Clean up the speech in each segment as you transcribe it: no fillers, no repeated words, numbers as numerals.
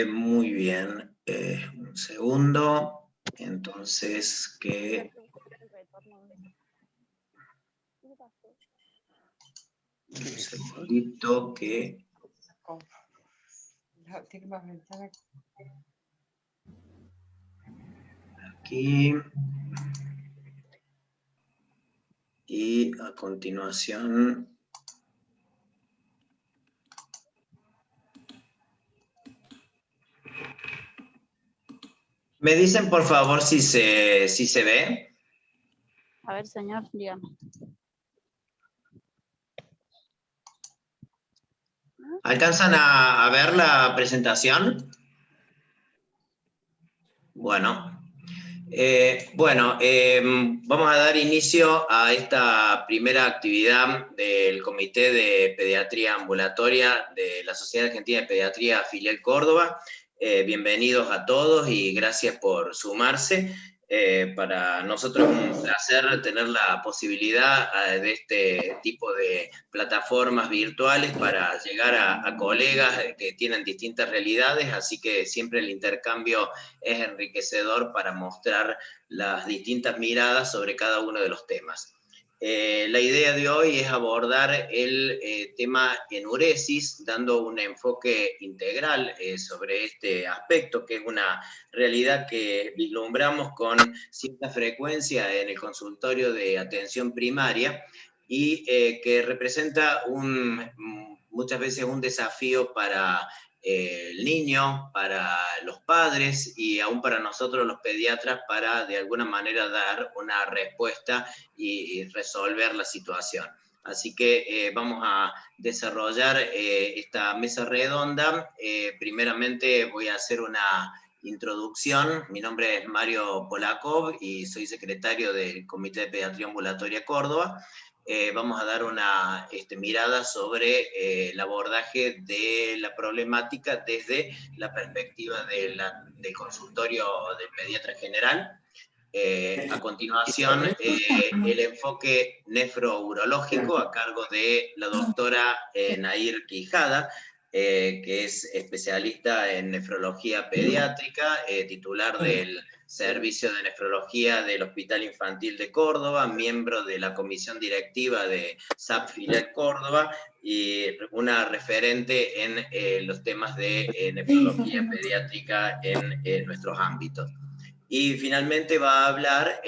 Muy bien. Un segundo. Entonces, que... Un segundito que... Aquí. Y a continuación... ¿Me dicen, por favor, si se ve? A ver, señor, dígame. ¿Alcanzan a ver la presentación? Bueno. Vamos a dar inicio a esta primera actividad del Comité de Pediatría Ambulatoria de la Sociedad Argentina de Pediatría Filial Córdoba. Bienvenidos a todos y gracias por sumarse. Para nosotros es un placer tener la posibilidad de este tipo de plataformas virtuales para llegar a colegas que tienen distintas realidades, así que siempre el intercambio es enriquecedor para mostrar las distintas miradas sobre cada uno de los temas. La idea de hoy es abordar el tema enuresis, dando un enfoque integral sobre este aspecto, que es una realidad que vislumbramos con cierta frecuencia en el consultorio de atención primaria y que representa muchas veces un desafío para el niño, para los padres y aún para nosotros los pediatras para de alguna manera dar una respuesta y resolver la situación. Así que vamos a desarrollar esta mesa redonda. Primeramente voy a hacer una introducción. Mi nombre es Mario Polakov y soy secretario del Comité de Pediatría Ambulatoria Córdoba. Vamos a dar una mirada sobre el abordaje de la problemática desde la perspectiva del consultorio del pediatra general. A continuación, el enfoque nefrourológico a cargo de la doctora Nair Quijada, que es especialista en nefrología pediátrica, titular del Servicio de Nefrología del Hospital Infantil de Córdoba, miembro de la comisión directiva de SAP Filial Córdoba y una referente en los temas de nefrología pediátrica en nuestros ámbitos. Y finalmente va a hablar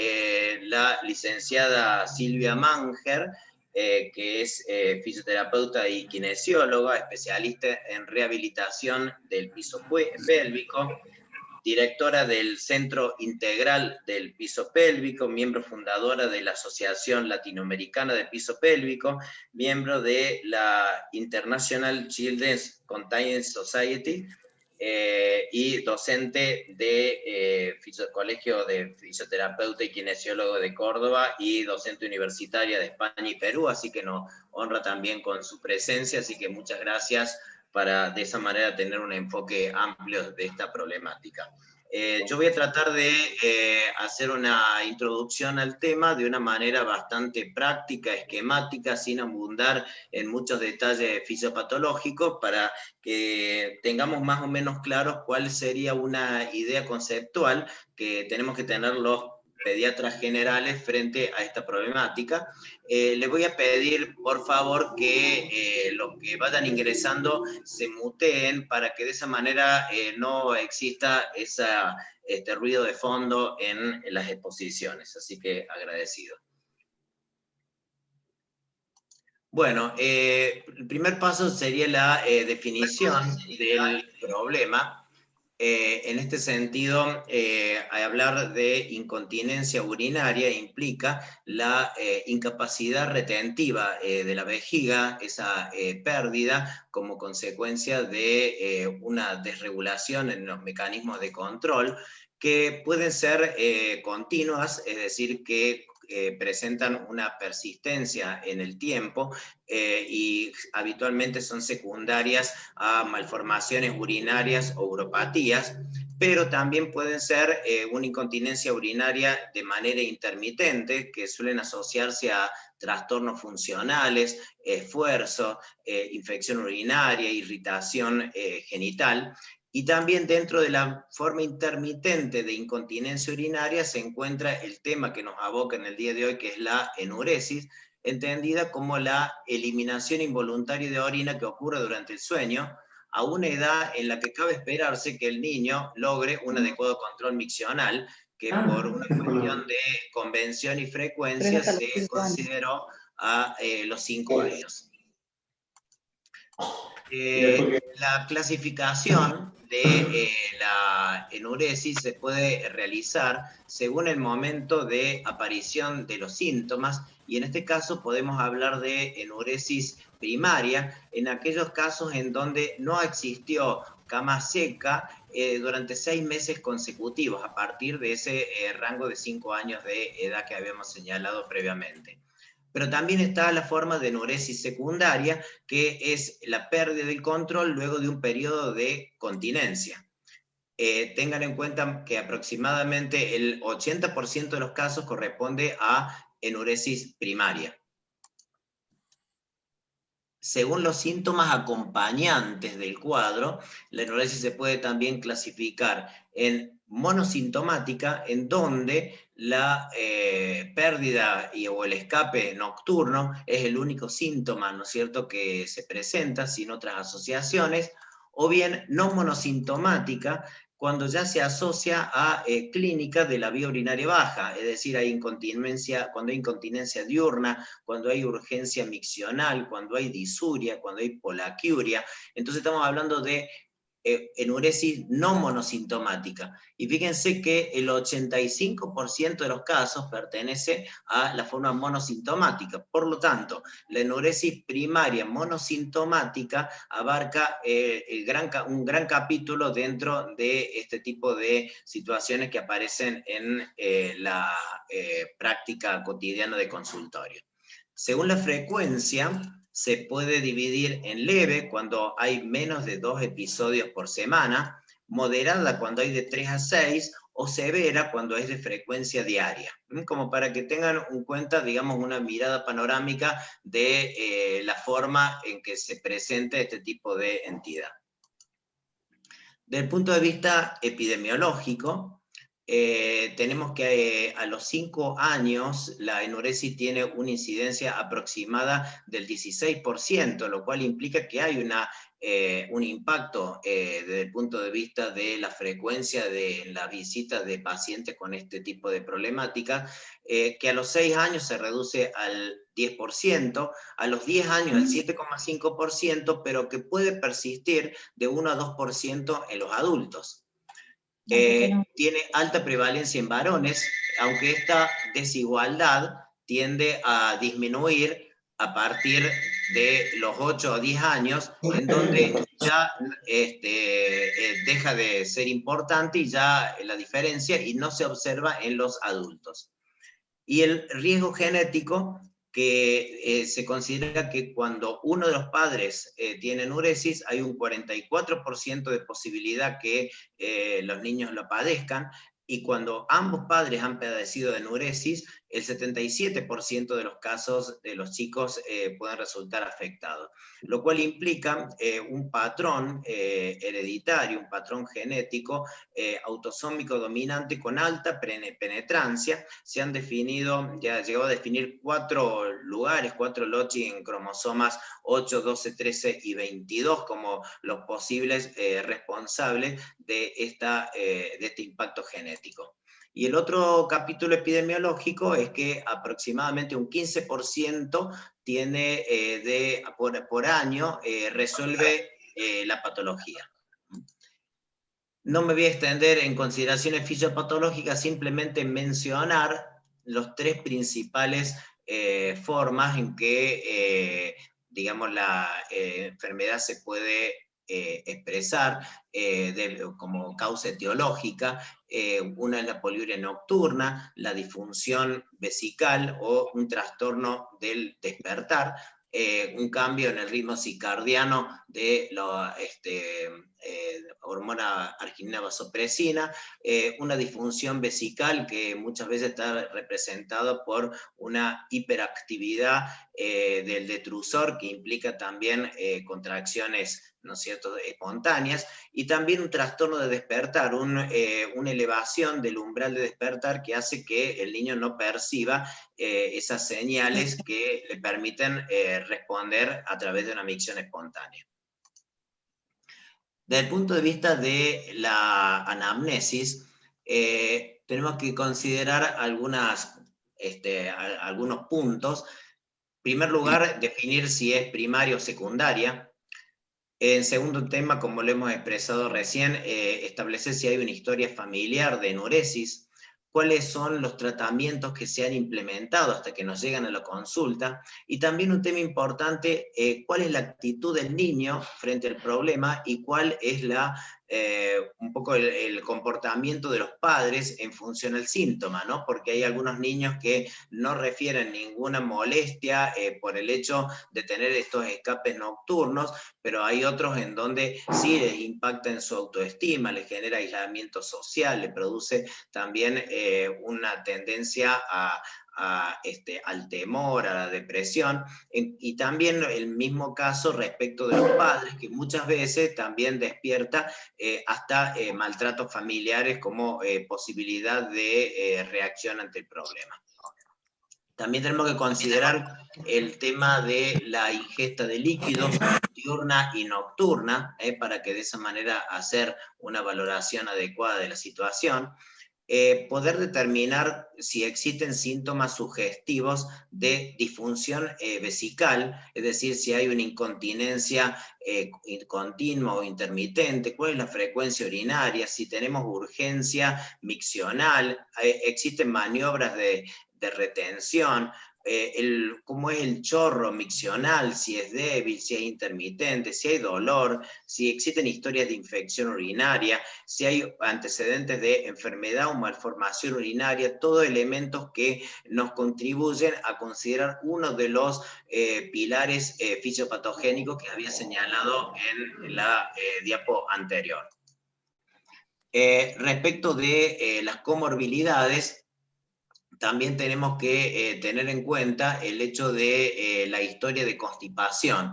la licenciada Silvia Manger, que es fisioterapeuta y kinesióloga, especialista en rehabilitación del piso pélvico, directora del Centro Integral del Piso Pélvico, miembro fundadora de la Asociación Latinoamericana de Piso Pélvico, miembro de la International Children's Continence Society, y docente de Colegio de Fisioterapeuta y Kinesiólogo de Córdoba y docente universitaria de España y Perú, así que nos honra también con su presencia, así que muchas gracias para de esa manera tener un enfoque amplio de esta problemática. Yo voy a tratar de hacer una introducción al tema de una manera bastante práctica, esquemática, sin abundar en muchos detalles fisiopatológicos, para que tengamos más o menos claros cuál sería una idea conceptual que tenemos que tener los pediatras generales frente a esta problemática. Les voy a pedir, por favor, que los que vayan ingresando se muteen para que de esa manera no exista este ruido de fondo en las exposiciones. Así que agradecido. Bueno, el primer paso sería la definición del problema. En este sentido, hablar de incontinencia urinaria implica la incapacidad retentiva de la vejiga, esa pérdida como consecuencia de una desregulación en los mecanismos de control, que pueden ser continuas, es decir, que presentan una persistencia en el tiempo y habitualmente son secundarias a malformaciones urinarias o uropatías, pero también pueden ser una incontinencia urinaria de manera intermitente, que suelen asociarse a trastornos funcionales, esfuerzo, infección urinaria, irritación genital, Y también dentro de la forma intermitente de incontinencia urinaria se encuentra el tema que nos aboca en el día de hoy, que es la enuresis, entendida como la eliminación involuntaria de orina que ocurre durante el sueño, a una edad en la que cabe esperarse que el niño logre un adecuado control miccional, que por una cuestión de convención y frecuencia se consideró a los 5 años. La clasificación de la enuresis se puede realizar según el momento de aparición de los síntomas, y en este caso podemos hablar de enuresis primaria en aquellos casos en donde no existió cama seca durante 6 meses consecutivos, a partir de ese rango de 5 años de edad que habíamos señalado previamente. Pero también está la forma de enuresis secundaria, que es la pérdida del control luego de un periodo de continencia. Tengan en cuenta que aproximadamente el 80% de los casos corresponde a enuresis primaria. Según los síntomas acompañantes del cuadro, la enuresis se puede también clasificar en monosintomática, en donde la pérdida o el escape nocturno es el único síntoma, ¿no es cierto?, que se presenta sin otras asociaciones, o bien no monosintomática, cuando ya se asocia a clínica de la vía urinaria baja, es decir, cuando hay incontinencia diurna, cuando hay urgencia miccional, cuando hay disuria, cuando hay polaquiuria. Entonces estamos hablando de enuresis no monosintomática. Y fíjense que el 85% de los casos pertenece a la forma monosintomática. Por lo tanto, la enuresis primaria monosintomática abarca un gran capítulo dentro de este tipo de situaciones que aparecen en la práctica cotidiana de consultorio. Según la frecuencia, se puede dividir en leve cuando hay menos de 2 episodios por semana, moderada cuando hay de 3 a 6, o severa cuando es de frecuencia diaria. Como para que tengan en cuenta, digamos, una mirada panorámica de la forma en que se presenta este tipo de entidad. Desde el punto de vista epidemiológico, tenemos que a los 5 años la enuresis tiene una incidencia aproximada del 16%, lo cual implica que hay un impacto desde el punto de vista de la frecuencia de la visita de pacientes con este tipo de problemática, que a los 6 años se reduce al 10%, a los 10 años al 7,5%, pero que puede persistir de 1 a 2% en los adultos. Tiene alta prevalencia en varones, aunque esta desigualdad tiende a disminuir a partir de los 8 o 10 años, en donde ya deja de ser importante y ya la diferencia y no se observa en los adultos. Y el riesgo genético, que se considera que cuando uno de los padres tiene enuresis, hay un 44% de posibilidad que los niños lo padezcan, y cuando ambos padres han padecido de enuresis, el 77% de los casos de los chicos pueden resultar afectados, lo cual implica un patrón hereditario, un patrón genético autosómico dominante con alta penetrancia. Se han definido, ya llegó a definir 4 lugares, 4 loci en cromosomas 8, 12, 13 y 22 como los posibles responsables de este impacto genético. Y el otro capítulo epidemiológico es que aproximadamente un 15% tiene por año resuelve la patología. No me voy a extender en consideraciones fisiopatológicas, simplemente mencionar los 3 principales formas en que, digamos, la enfermedad se puede expresar como causa etiológica. Una es la poliuria nocturna, la disfunción vesical o un trastorno del despertar, un cambio en el ritmo circadiano de la hormona arginina vasopresina, una disfunción vesical que muchas veces está representada por una hiperactividad del detrusor, que implica también contracciones ¿no es cierto?, espontáneas, y también un trastorno de despertar, una elevación del umbral de despertar que hace que el niño no perciba esas señales que le permiten responder a través de una micción espontánea. Desde el punto de vista de la anamnesis, tenemos que considerar algunos puntos. En primer lugar, definir si es primaria o secundaria. En segundo tema, como lo hemos expresado recién, establecer si hay una historia familiar de enuresis, cuáles son los tratamientos que se han implementado hasta que nos llegan a la consulta, y también un tema importante, cuál es la actitud del niño frente al problema y cuál es un poco el comportamiento de los padres en función al síntoma, ¿no? Porque hay algunos niños que no refieren ninguna molestia por el hecho de tener estos escapes nocturnos, pero hay otros en donde sí les impacta en su autoestima, les genera aislamiento social, le produce también una tendencia al temor, a la depresión, y también el mismo caso respecto de los padres, que muchas veces también despierta hasta maltratos familiares como posibilidad de reacción ante el problema. También tenemos que considerar el tema de la ingesta de líquidos diurna y nocturna, para que de esa manera hacer una valoración adecuada de la situación. Poder determinar si existen síntomas sugestivos de disfunción vesical, es decir, si hay una incontinencia continua o intermitente, cuál es la frecuencia urinaria, si tenemos urgencia miccional, existen maniobras de retención, cómo es el chorro miccional, si es débil, si es intermitente, si hay dolor, si existen historias de infección urinaria, si hay antecedentes de enfermedad o malformación urinaria, todos elementos que nos contribuyen a considerar uno de los pilares fisiopatogénicos que había señalado en la diapo anterior. Respecto de las comorbilidades, también tenemos que tener en cuenta el hecho de la historia de constipación.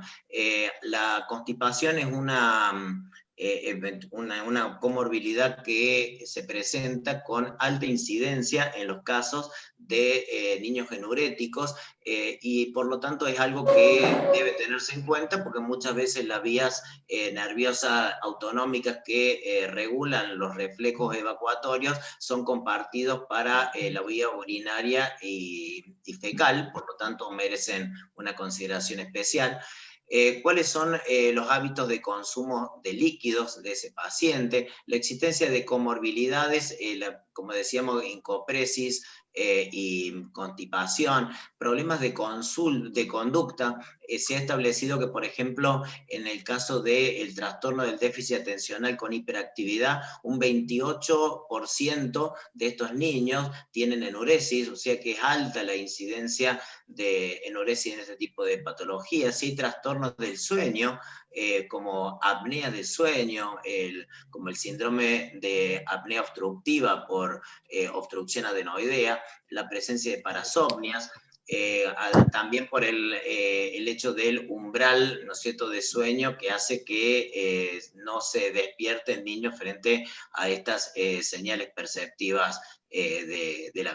La constipación es una comorbilidad que se presenta con alta incidencia en los casos de niños enuréticos, y por lo tanto es algo que debe tenerse en cuenta, porque muchas veces las vías nerviosas autonómicas que regulan los reflejos evacuatorios son compartidos para la vía urinaria y fecal, por lo tanto merecen una consideración especial. ¿Cuáles son los hábitos de consumo de líquidos de ese paciente? La existencia de comorbilidades, como decíamos, encopresis y constipación, problemas de conducta. Se ha establecido que, por ejemplo, en el caso del trastorno del déficit atencional con hiperactividad, un 28% de estos niños tienen enuresis, o sea que es alta la incidencia de enuresis en este tipo de patologías. Sí hay trastornos del sueño, como apnea del sueño, como el síndrome de apnea obstructiva por obstrucción adenoidea, la presencia de parasomnias, también por el hecho del umbral, ¿no es cierto?, de sueño, que hace que no se despierte el niño frente a estas señales perceptivas de la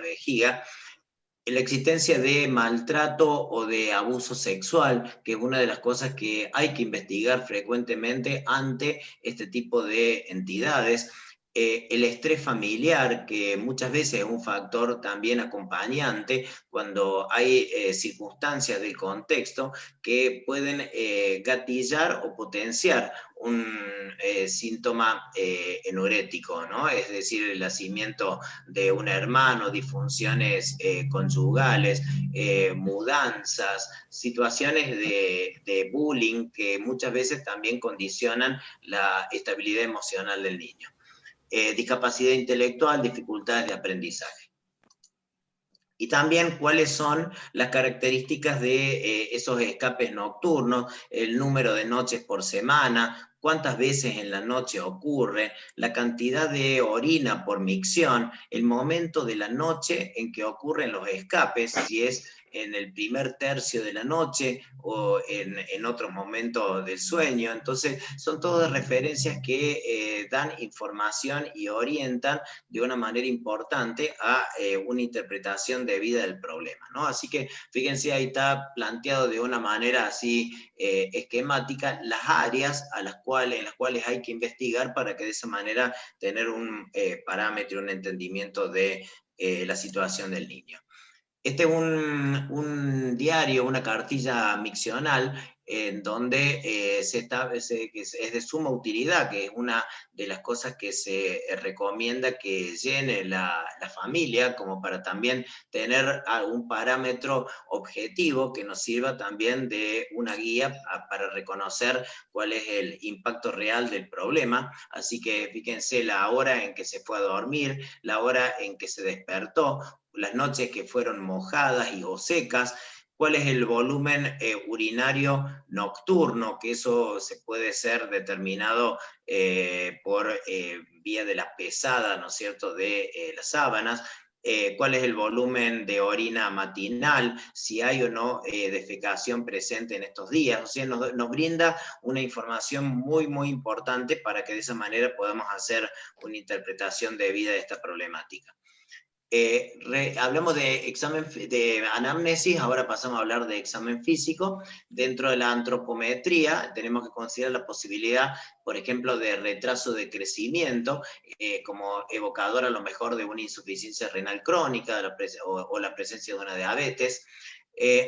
vejiga. La existencia de maltrato o de abuso sexual, que es una de las cosas que hay que investigar frecuentemente ante este tipo de entidades. El estrés familiar, que muchas veces es un factor también acompañante cuando hay circunstancias del contexto que pueden gatillar o potenciar un síntoma enurético, ¿no? Es decir, el nacimiento de un hermano, disfunciones conyugales, mudanzas, situaciones de bullying que muchas veces también condicionan la estabilidad emocional del niño. Discapacidad intelectual, dificultades de aprendizaje. Y también cuáles son las características de esos escapes nocturnos, el número de noches por semana, cuántas veces en la noche ocurre, la cantidad de orina por micción, el momento de la noche en que ocurren los escapes, si es en el primer tercio de la noche o en otros momentos del sueño. Entonces, son todas referencias que dan información y orientan de una manera importante a una interpretación debida del problema, ¿no? Así que, fíjense, ahí está planteado de una manera así esquemática las áreas en las cuales hay que investigar para que de esa manera tener un parámetro, un entendimiento de la situación del niño. Este es un diario, una cartilla miccional, en donde se establece que es de suma utilidad, que es una de las cosas que se recomienda que llene la familia, como para también tener algún parámetro objetivo que nos sirva también de una guía para reconocer cuál es el impacto real del problema. Así que fíjense la hora en que se fue a dormir, la hora en que se despertó, las noches que fueron mojadas o secas, cuál es el volumen urinario nocturno, que eso se puede ser determinado por vía de la pesada, ¿no es cierto?, de las sábanas. Cuál es el volumen de orina matinal, si hay o no defecación presente en estos días. O sea, nos brinda una información muy, muy importante para que de esa manera podamos hacer una interpretación debida de esta problemática. Hablamos de examen de anamnesis, ahora pasamos a hablar de examen físico. Dentro de la antropometría tenemos que considerar la posibilidad, por ejemplo, de retraso de crecimiento, como evocador a lo mejor de una insuficiencia renal crónica o la presencia de una diabetes.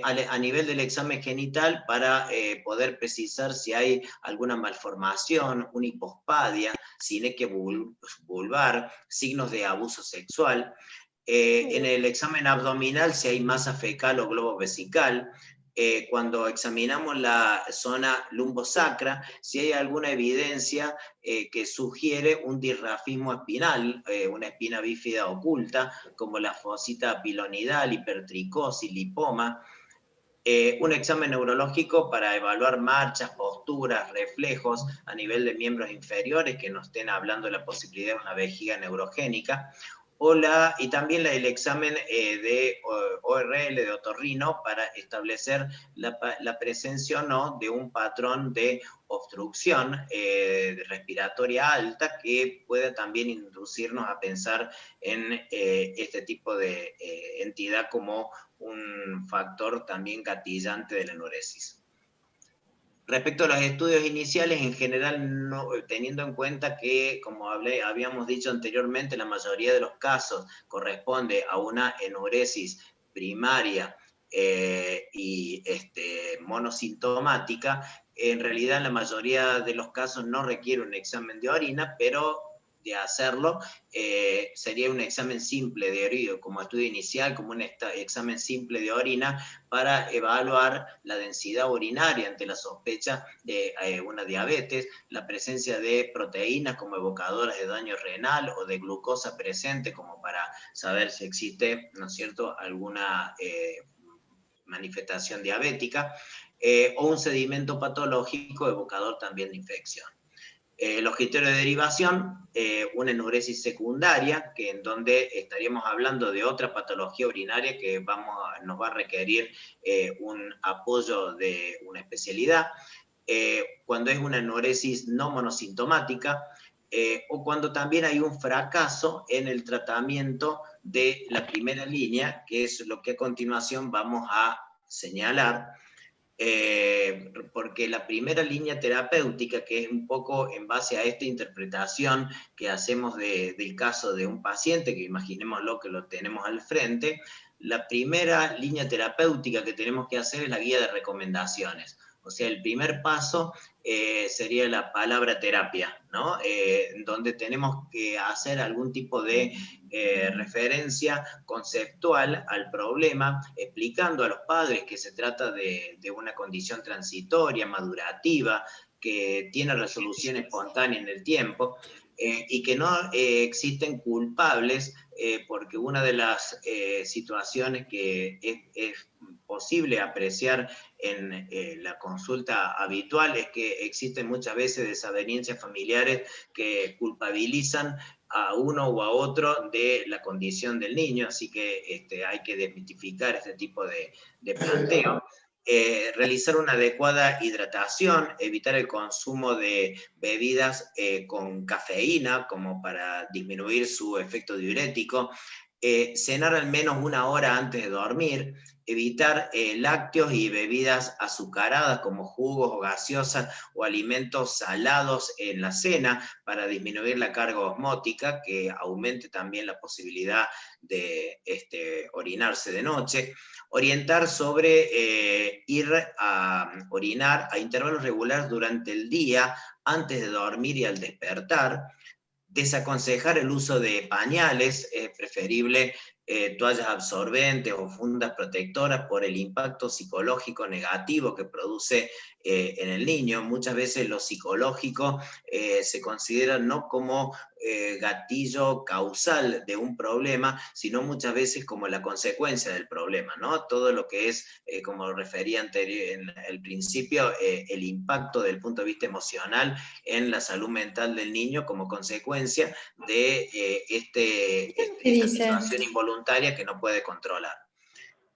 A nivel del examen genital, para poder precisar si hay alguna malformación, una hipospadia, sinequia vulvar, signos de abuso sexual. En el examen abdominal, si hay masa fecal o globo vesical. Cuando examinamos la zona lumbosacra, si hay alguna evidencia que sugiere un disrafismo espinal, una espina bífida oculta, como la fosita pilonidal, hipertricosis, lipoma. Un examen neurológico para evaluar marchas, posturas, reflejos a nivel de miembros inferiores que nos estén hablando de la posibilidad de una vejiga neurogénica. Y también el examen de ORL, de otorrino, para establecer la presencia o no de un patrón de obstrucción respiratoria alta que pueda también inducirnos a pensar en este tipo de entidad como un factor también gatillante de la enuresis. Respecto a los estudios iniciales, en general, no, teniendo en cuenta que, como habíamos dicho anteriormente, la mayoría de los casos corresponde a una enuresis primaria y monosintomática, en realidad en la mayoría de los casos no requiere un examen de orina, pero de hacerlo sería un examen simple de orina, como estudio inicial, como un examen simple de orina, para evaluar la densidad urinaria ante la sospecha de una diabetes, la presencia de proteínas como evocadoras de daño renal o de glucosa presente, como para saber si existe, ¿no es cierto?, alguna manifestación diabética, o un sedimento patológico evocador también de infección. Los criterios de derivación, una enuresis secundaria, que en donde estaríamos hablando de otra patología urinaria que nos va a requerir un apoyo de una especialidad, cuando es una enuresis no monosintomática, o cuando también hay un fracaso en el tratamiento de la primera línea, que es lo que a continuación vamos a señalar. Porque la primera línea terapéutica, que es un poco en base a esta interpretación que hacemos del caso de un paciente, que imaginémoslo que lo tenemos al frente, la primera línea terapéutica que tenemos que hacer es la guía de recomendaciones. O sea, el primer paso sería la palabra terapia, ¿no? Donde tenemos que hacer algún tipo de referencia conceptual al problema, explicando a los padres que se trata de una condición transitoria, madurativa, que tiene resolución espontánea en el tiempo, y que no existen culpables porque una de las situaciones que es posible apreciar en la consulta habitual es que existen muchas veces desavenencias familiares que culpabilizan a uno o a otro de la condición del niño, así que hay que desmitificar este tipo de planteo. Realizar una adecuada hidratación, evitar el consumo de bebidas con cafeína, como para disminuir su efecto diurético, cenar al menos 1 hora antes de dormir, evitar lácteos y bebidas azucaradas como jugos o gaseosas o alimentos salados en la cena para disminuir la carga osmótica, que aumente también la posibilidad de orinarse de noche. Orientar sobre ir a orinar a intervalos regulares durante el día, antes de dormir y al despertar. Desaconsejar el uso de pañales, es preferible toallas absorbentes o fundas protectoras por el impacto psicológico negativo que produce en el niño. Muchas veces lo psicológico se considera no como gatillo causal de un problema, sino muchas veces como la consecuencia del problema, ¿no? Todo lo que es, como refería en el principio, el impacto del punto de vista emocional en la salud mental del niño como consecuencia de esta situación involuntaria que no puede controlar.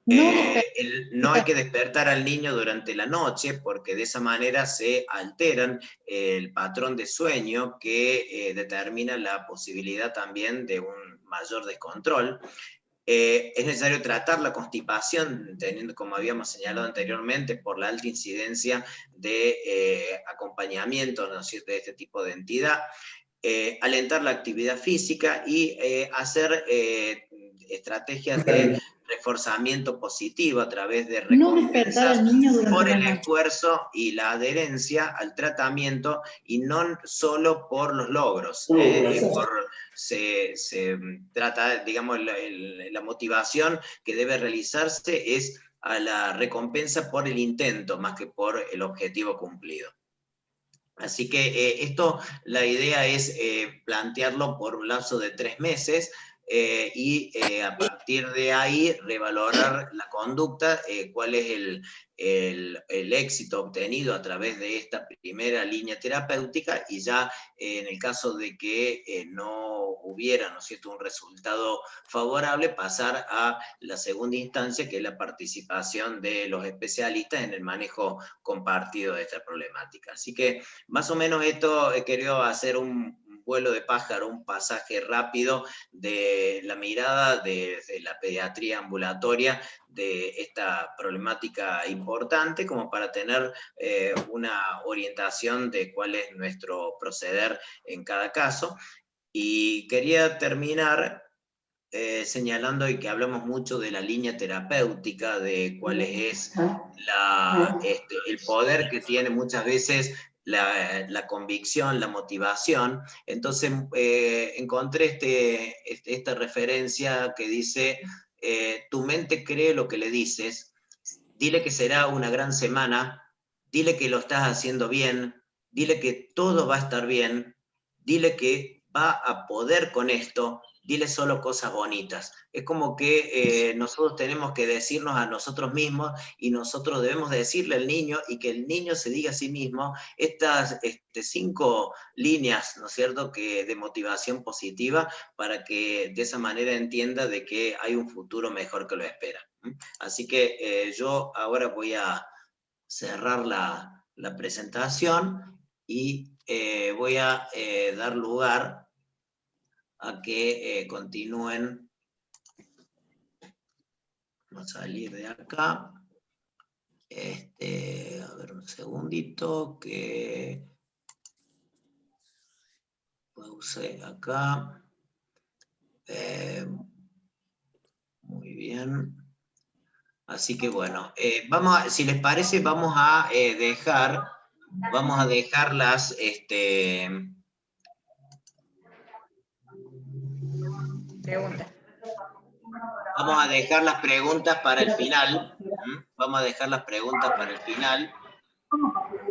No hay que despertar al niño durante la noche, porque de esa manera se alteran el patrón de sueño que determina la posibilidad también de un mayor descontrol. Es necesario tratar la constipación, teniendo, como habíamos señalado anteriormente, por la alta incidencia de acompañamiento, ¿no es cierto?, de este tipo de entidad. Alentar la actividad física y hacer estrategias de reforzamiento positivo a través de recompensas por el esfuerzo y la adherencia al tratamiento, y no solo por los logros. Se trata, digamos, la motivación que debe realizarse es a la recompensa por el intento, más que por el objetivo cumplido. Así que esto, la idea es plantearlo por un lapso de 3 meses, y a partir de ahí revalorar la conducta, cuál es el éxito obtenido a través de esta primera línea terapéutica, y ya en el caso de que no hubiera, ¿no es cierto?, un resultado favorable, pasar a la segunda instancia, que es la participación de los especialistas en el manejo compartido de esta problemática. Así que más o menos esto he querido hacer un vuelo de pájaro, un pasaje rápido de la mirada de la pediatría ambulatoria de esta problemática importante, como para tener una orientación de cuál es nuestro proceder en cada caso. Y quería terminar señalando, y que hablamos mucho de la línea terapéutica, de cuál es el poder que tiene muchas veces la convicción, la motivación. Entonces encontré esta referencia que dice, tu mente cree lo que le dices, dile que será una gran semana, dile que lo estás haciendo bien, dile que todo va a estar bien, dile que va a poder con esto, dile solo cosas bonitas. Es como que nosotros tenemos que decirnos a nosotros mismos, y nosotros debemos decirle al niño, y que el niño se diga a sí mismo estas 5 líneas, ¿no es cierto?, de motivación positiva, para que de esa manera entienda de que hay un futuro mejor que lo espera. Así que yo ahora voy a cerrar la presentación y voy a dar lugar a que continúen. Vamos a salir de acá. A ver, un segundito, que pause acá. Muy bien. Así que bueno, si les parece, vamos a dejar las Pregunta. Vamos a dejar las preguntas para el final. Vamos a dejar las preguntas para el final.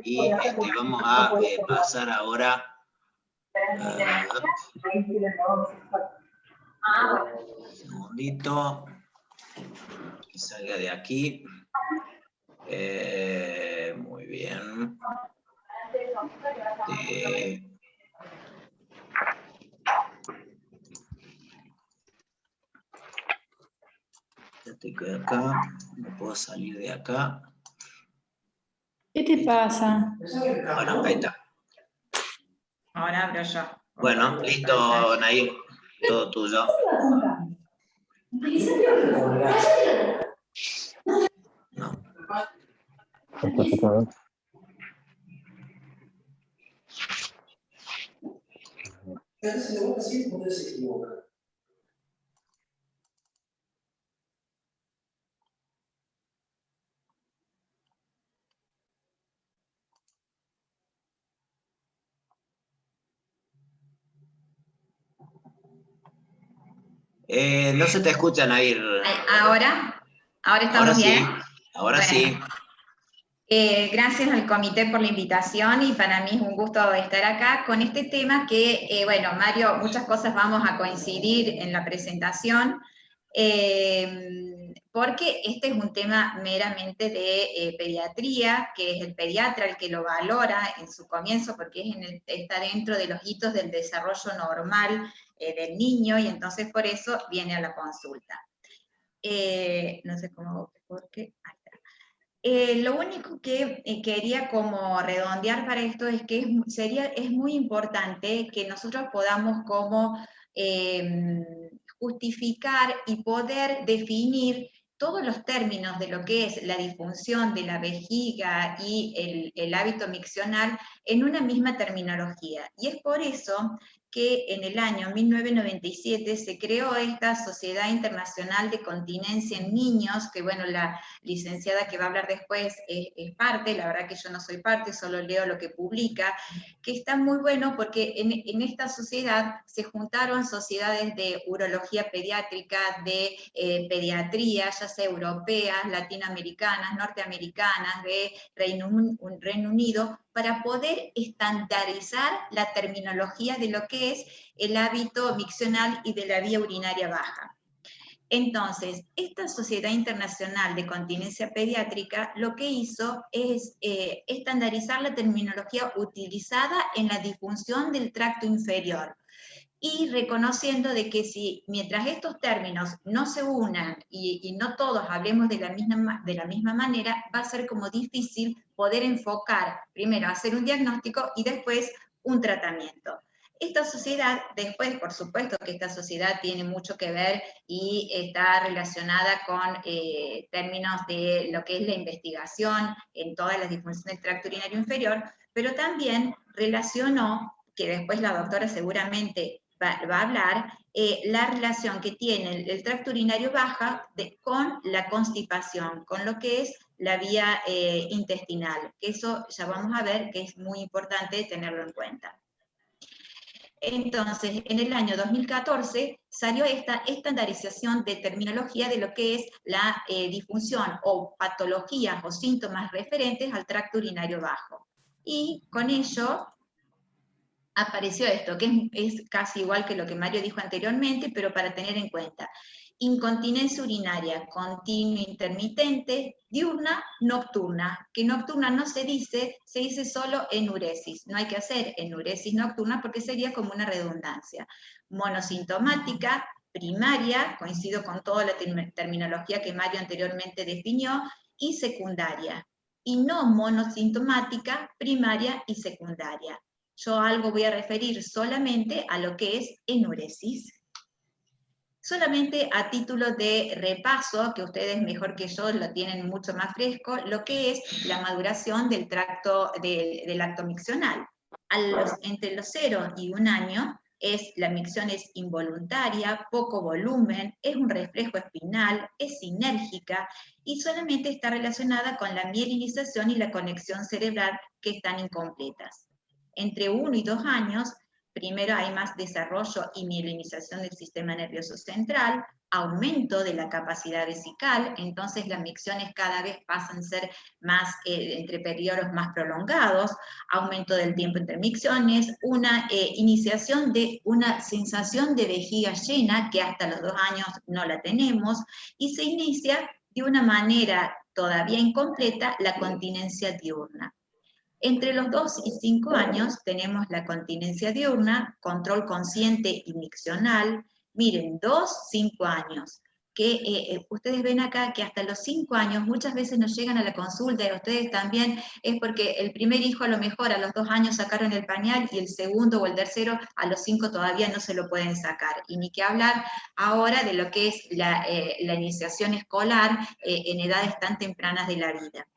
Y vamos a pasar ahora. Un segundito. Que salga de aquí. Muy bien. Ya estoy acá. No puedo salir de acá. ¿Qué te pasa? Bueno, ahí está. Ahora abro yo. Bueno, listo, Nair. Todo tuyo. No. No se te escucha, Nair. ¿Ahora estamos bien? Ahora Bueno. sí. Gracias al comité por la invitación y para mí es un gusto estar acá con este tema que, bueno, Mario, muchas cosas vamos a coincidir en la presentación, porque este es un tema meramente de pediatría, que es el pediatra el que lo valora en su comienzo, porque está dentro de los hitos del desarrollo normal del niño, y entonces por eso viene a la consulta. No sé cómo, por qué. Lo único que quería como redondear para esto es que es muy importante que nosotros podamos como justificar y poder definir todos los términos de lo que es la disfunción de la vejiga y el hábito miccional en una misma terminología. Y es por eso que en el año 1997 se creó esta Sociedad Internacional de Continencia en Niños, que bueno, la licenciada que va a hablar después es parte, la verdad que yo no soy parte, solo leo lo que publica, que está muy bueno porque en esta sociedad se juntaron sociedades de urología pediátrica, de pediatría, ya sea europeas, latinoamericanas, norteamericanas, de Reino Unido, para poder estandarizar la terminología de lo que es el hábito miccional y de la vía urinaria baja. Entonces, esta Sociedad Internacional de Continencia Pediátrica lo que hizo es estandarizar la terminología utilizada en la disfunción del tracto inferior, y reconociendo de que si mientras estos términos no se unan y no todos hablemos de la misma manera, va a ser como difícil poder enfocar, primero hacer un diagnóstico y después un tratamiento. Esta sociedad, después, por supuesto que esta sociedad tiene mucho que ver y está relacionada con términos de lo que es la investigación en todas las disfunciones del tracto urinario inferior, pero también relacionó, que después la doctora seguramente va a hablar, la relación que tiene el tracto urinario baja con la constipación, con lo que es la vía intestinal, que eso ya vamos a ver que es muy importante tenerlo en cuenta. Entonces, en el año 2014 salió esta estandarización de terminología de lo que es la disfunción o patologías o síntomas referentes al tracto urinario bajo. Y con ello apareció esto, que es casi igual que lo que Mario dijo anteriormente, pero para tener en cuenta. Incontinencia urinaria continua intermitente, diurna, nocturna, que nocturna no se dice solo enuresis, no hay que hacer enuresis nocturna porque sería como una redundancia. Monosintomática, primaria, coincido con toda la terminología que Mario anteriormente definió, y secundaria, y no monosintomática, primaria y secundaria. Yo algo voy a referir solamente a lo que es enuresis. Solamente a título de repaso, que ustedes mejor que yo lo tienen mucho más fresco, lo que es la maduración del tracto del acto miccional. Entre los 0 y 1 año, la micción es involuntaria, poco volumen, es un reflejo espinal, es sinérgica y solamente está relacionada con la mielinización y la conexión cerebral, que están incompletas. Entre 1 y 2 años, primero hay más desarrollo y mielinización del sistema nervioso central, aumento de la capacidad vesical, entonces las micciones cada vez pasan a ser más, entre periodos más prolongados, aumento del tiempo entre micciones, una iniciación de una sensación de vejiga llena, que hasta los 2 años no la tenemos, y se inicia de una manera todavía incompleta la continencia diurna. Entre los 2 y 5 años tenemos la continencia diurna, control consciente y miccional. Miren, 2, 5 años. Que ustedes ven acá que hasta los 5 años muchas veces nos llegan a la consulta, y a ustedes también, es porque el primer hijo a lo mejor a los 2 años sacaron el pañal y el segundo o el tercero a los 5 todavía no se lo pueden sacar. Y ni que hablar ahora de lo que es la iniciación escolar en edades tan tempranas de la vida.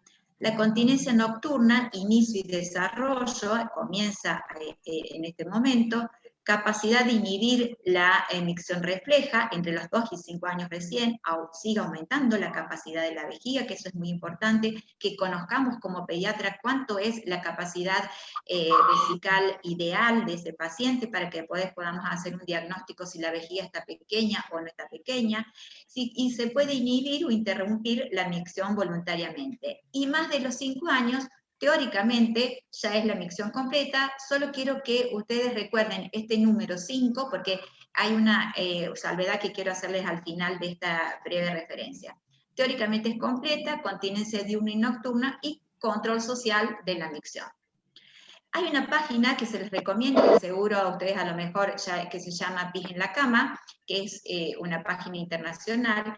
La continencia nocturna, inicio y desarrollo, comienza en este momento. Capacidad de inhibir la micción refleja, entre los 2 y 5 años recién, sigue aumentando la capacidad de la vejiga, que eso es muy importante, que conozcamos como pediatra cuánto es la capacidad vesical ideal de ese paciente, para que podamos hacer un diagnóstico si la vejiga está pequeña o no está pequeña, y se puede inhibir o interrumpir la micción voluntariamente. Y más de los 5 años, teóricamente ya es la micción completa. Solo quiero que ustedes recuerden este número 5, porque hay una salvedad que quiero hacerles al final de esta breve referencia. Teóricamente es completa, continencia diurna y nocturna y control social de la micción. Hay una página que se les recomiendo, que seguro a ustedes a lo mejor ya, que se llama Pis en la Cama, que es una página internacional,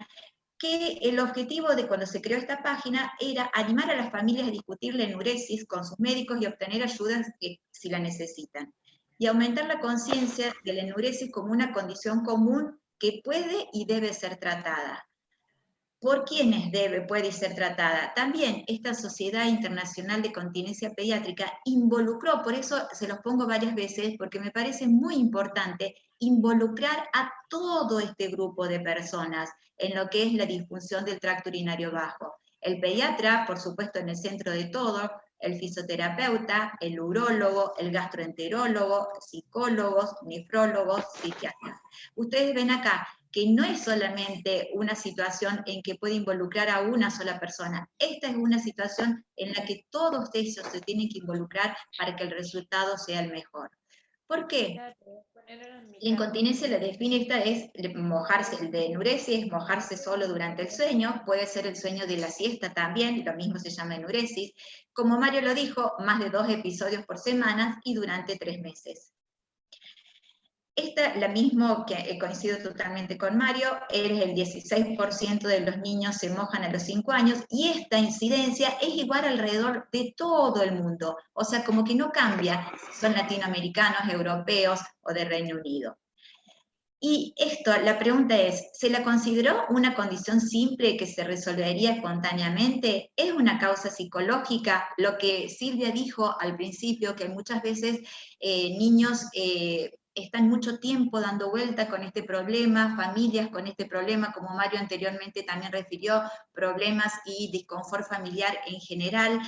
que el objetivo de cuando se creó esta página era animar a las familias a discutir la enuresis con sus médicos y obtener ayudas si la necesitan, y aumentar la conciencia de la enuresis como una condición común que puede y debe ser tratada. ¿Por quiénes puede ser tratada? También esta Sociedad Internacional de Continencia Pediátrica involucró, por eso se los pongo varias veces, porque me parece muy importante involucrar a todo este grupo de personas en lo que es la disfunción del tracto urinario bajo. El pediatra, por supuesto, en el centro de todo, el fisioterapeuta, el urólogo, el gastroenterólogo, psicólogos, nefrólogos, psiquiatras. Ustedes ven acá que no es solamente una situación en que puede involucrar a una sola persona. Esta es una situación en la que todos ellos se tienen que involucrar para que el resultado sea el mejor. ¿Por qué? La incontinencia la define, esta es mojarse, el de enuresis es mojarse solo durante el sueño, puede ser el sueño de la siesta también, lo mismo se llama enuresis. Como Mario lo dijo, más de 2 episodios por semana y durante 3 meses. Esta, la misma que coincido totalmente con Mario, el 16% de los niños se mojan a los 5 años, y esta incidencia es igual alrededor de todo el mundo, o sea, como que no cambia si son latinoamericanos, europeos o de Reino Unido. Y esto, la pregunta es, ¿se la consideró una condición simple que se resolvería espontáneamente? ¿Es una causa psicológica? Lo que Silvia dijo al principio, que muchas veces niños están mucho tiempo dando vuelta con este problema, familias con este problema, como Mario anteriormente también refirió, problemas y disconfort familiar en general,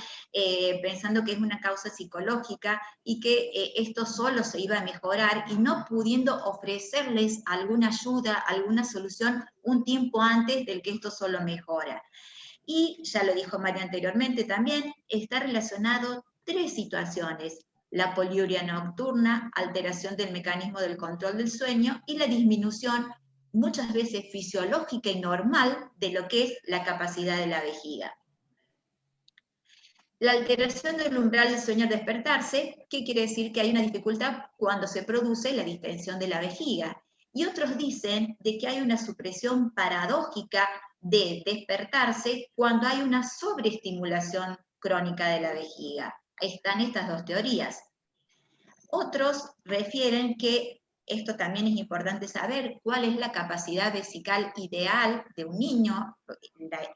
pensando que es una causa psicológica y que esto solo se iba a mejorar, y no pudiendo ofrecerles alguna ayuda, alguna solución un tiempo antes del que esto solo mejora. Y ya lo dijo Mario anteriormente también, está relacionado 3 situaciones: la poliuria nocturna, alteración del mecanismo del control del sueño, y la disminución, muchas veces fisiológica y normal, de lo que es la capacidad de la vejiga. La alteración del umbral del sueño al despertarse, ¿qué quiere decir? Que hay una dificultad cuando se produce la distensión de la vejiga. Y otros dicen de que hay una supresión paradójica de despertarse cuando hay una sobreestimulación crónica de la vejiga. Ahí están estas 2 teorías. Otros refieren que, esto también es importante saber, cuál es la capacidad vesical ideal de un niño,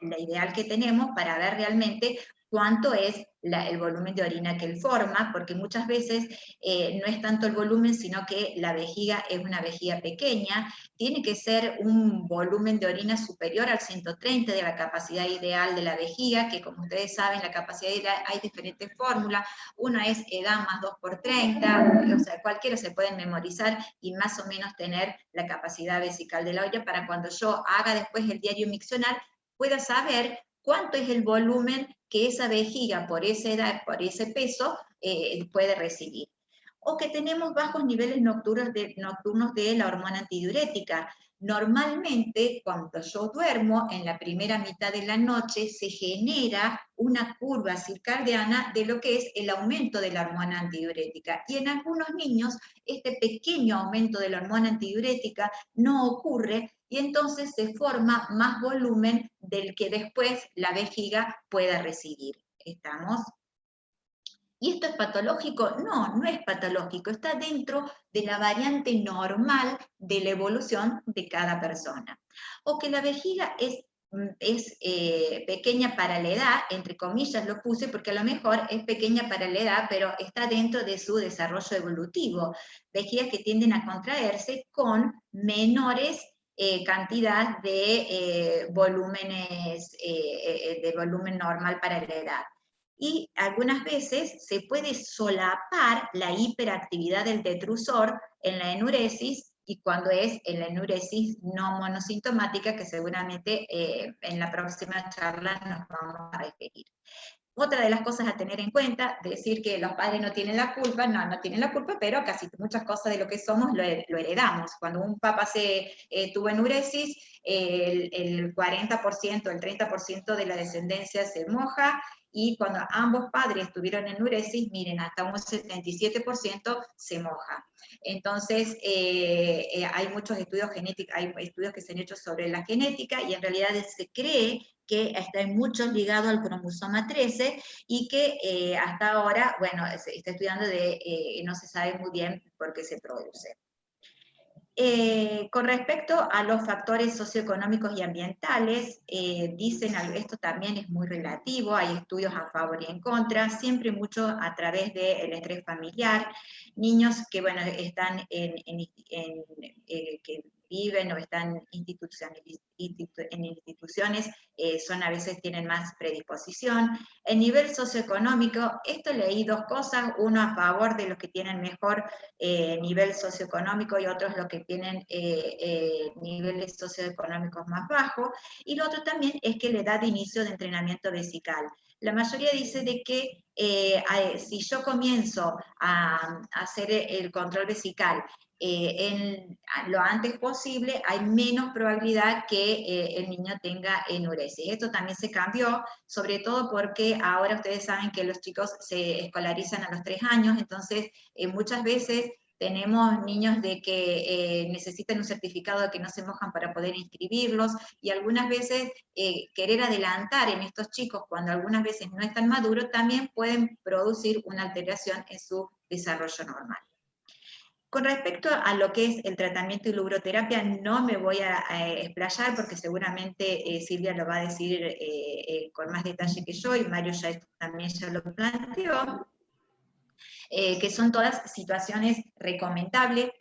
la ideal que tenemos para ver realmente cuánto es el volumen de orina que él forma, porque muchas veces no es tanto el volumen, sino que la vejiga es una vejiga pequeña, tiene que ser un volumen de orina superior al 130 de la capacidad ideal de la vejiga, que como ustedes saben, la capacidad ideal hay diferentes fórmulas, una es edad más 2 por 30, o sea, cualquiera se pueden memorizar y más o menos tener la capacidad vesical de la olla para cuando yo haga después el diario miccional, pueda saber cuánto es el volumen que esa vejiga por esa edad, por ese peso, puede recibir. O que tenemos bajos niveles nocturnos de la hormona antidiurética. Normalmente, cuando yo duermo, en la primera mitad de la noche, se genera una curva circadiana de lo que es el aumento de la hormona antidiurética. Y en algunos niños, este pequeño aumento de la hormona antidiurética no ocurre, y entonces se forma más volumen del que después la vejiga pueda recibir. ¿Estamos? ¿Y esto es patológico? No, no es patológico, está dentro de la variante normal de la evolución de cada persona. O que la vejiga es pequeña para la edad, entre comillas lo puse, porque a lo mejor es pequeña para la edad, pero está dentro de su desarrollo evolutivo. Vejigas que tienden a contraerse con menores cantidad de volúmenes, de volumen normal para la edad. Y algunas veces se puede solapar la hiperactividad del detrusor en la enuresis, y cuando es en la enuresis no monosintomática, que seguramente en la próxima charla nos vamos a referir. Otra de las cosas a tener en cuenta, decir que los padres no tienen la culpa, no tienen la culpa, pero casi muchas cosas de lo que somos lo heredamos. Cuando un papá tuvo enuresis, el 40%, el 30% de la descendencia se moja, y cuando ambos padres tuvieron enuresis, miren, hasta un 77% se moja. Entonces, hay muchos estudios genéticos, hay estudios que se han hecho sobre la genética, y en realidad se cree que está mucho ligado al cromosoma 13, y que hasta ahora, bueno, se está estudiando no se sabe muy bien por qué se produce. Con respecto a los factores socioeconómicos y ambientales, dicen, esto también es muy relativo, hay estudios a favor y en contra, siempre mucho a través del estrés familiar, niños que, bueno, están que viven o están en instituciones, a veces tienen más predisposición. El nivel socioeconómico, esto leí dos cosas, uno a favor de los que tienen mejor nivel socioeconómico y otros los que tienen niveles socioeconómicos más bajos, y lo otro también es que la edad de inicio de entrenamiento vesical. La mayoría dice de que si yo comienzo a hacer el control vesical lo antes posible, hay menos probabilidad que el niño tenga enuresis. Esto también se cambió, sobre todo porque ahora ustedes saben que los chicos se escolarizan a los 3 años, entonces muchas veces tenemos niños de que necesitan un certificado de que no se mojan para poder inscribirlos, y algunas veces querer adelantar en estos chicos cuando algunas veces no están maduros también pueden producir una alteración en su desarrollo normal. Con respecto a lo que es el tratamiento y la uroterapia, no me voy a explayar porque seguramente Silvia lo va a decir con más detalle que yo, y Mario también ya lo planteó. Que son todas situaciones recomendables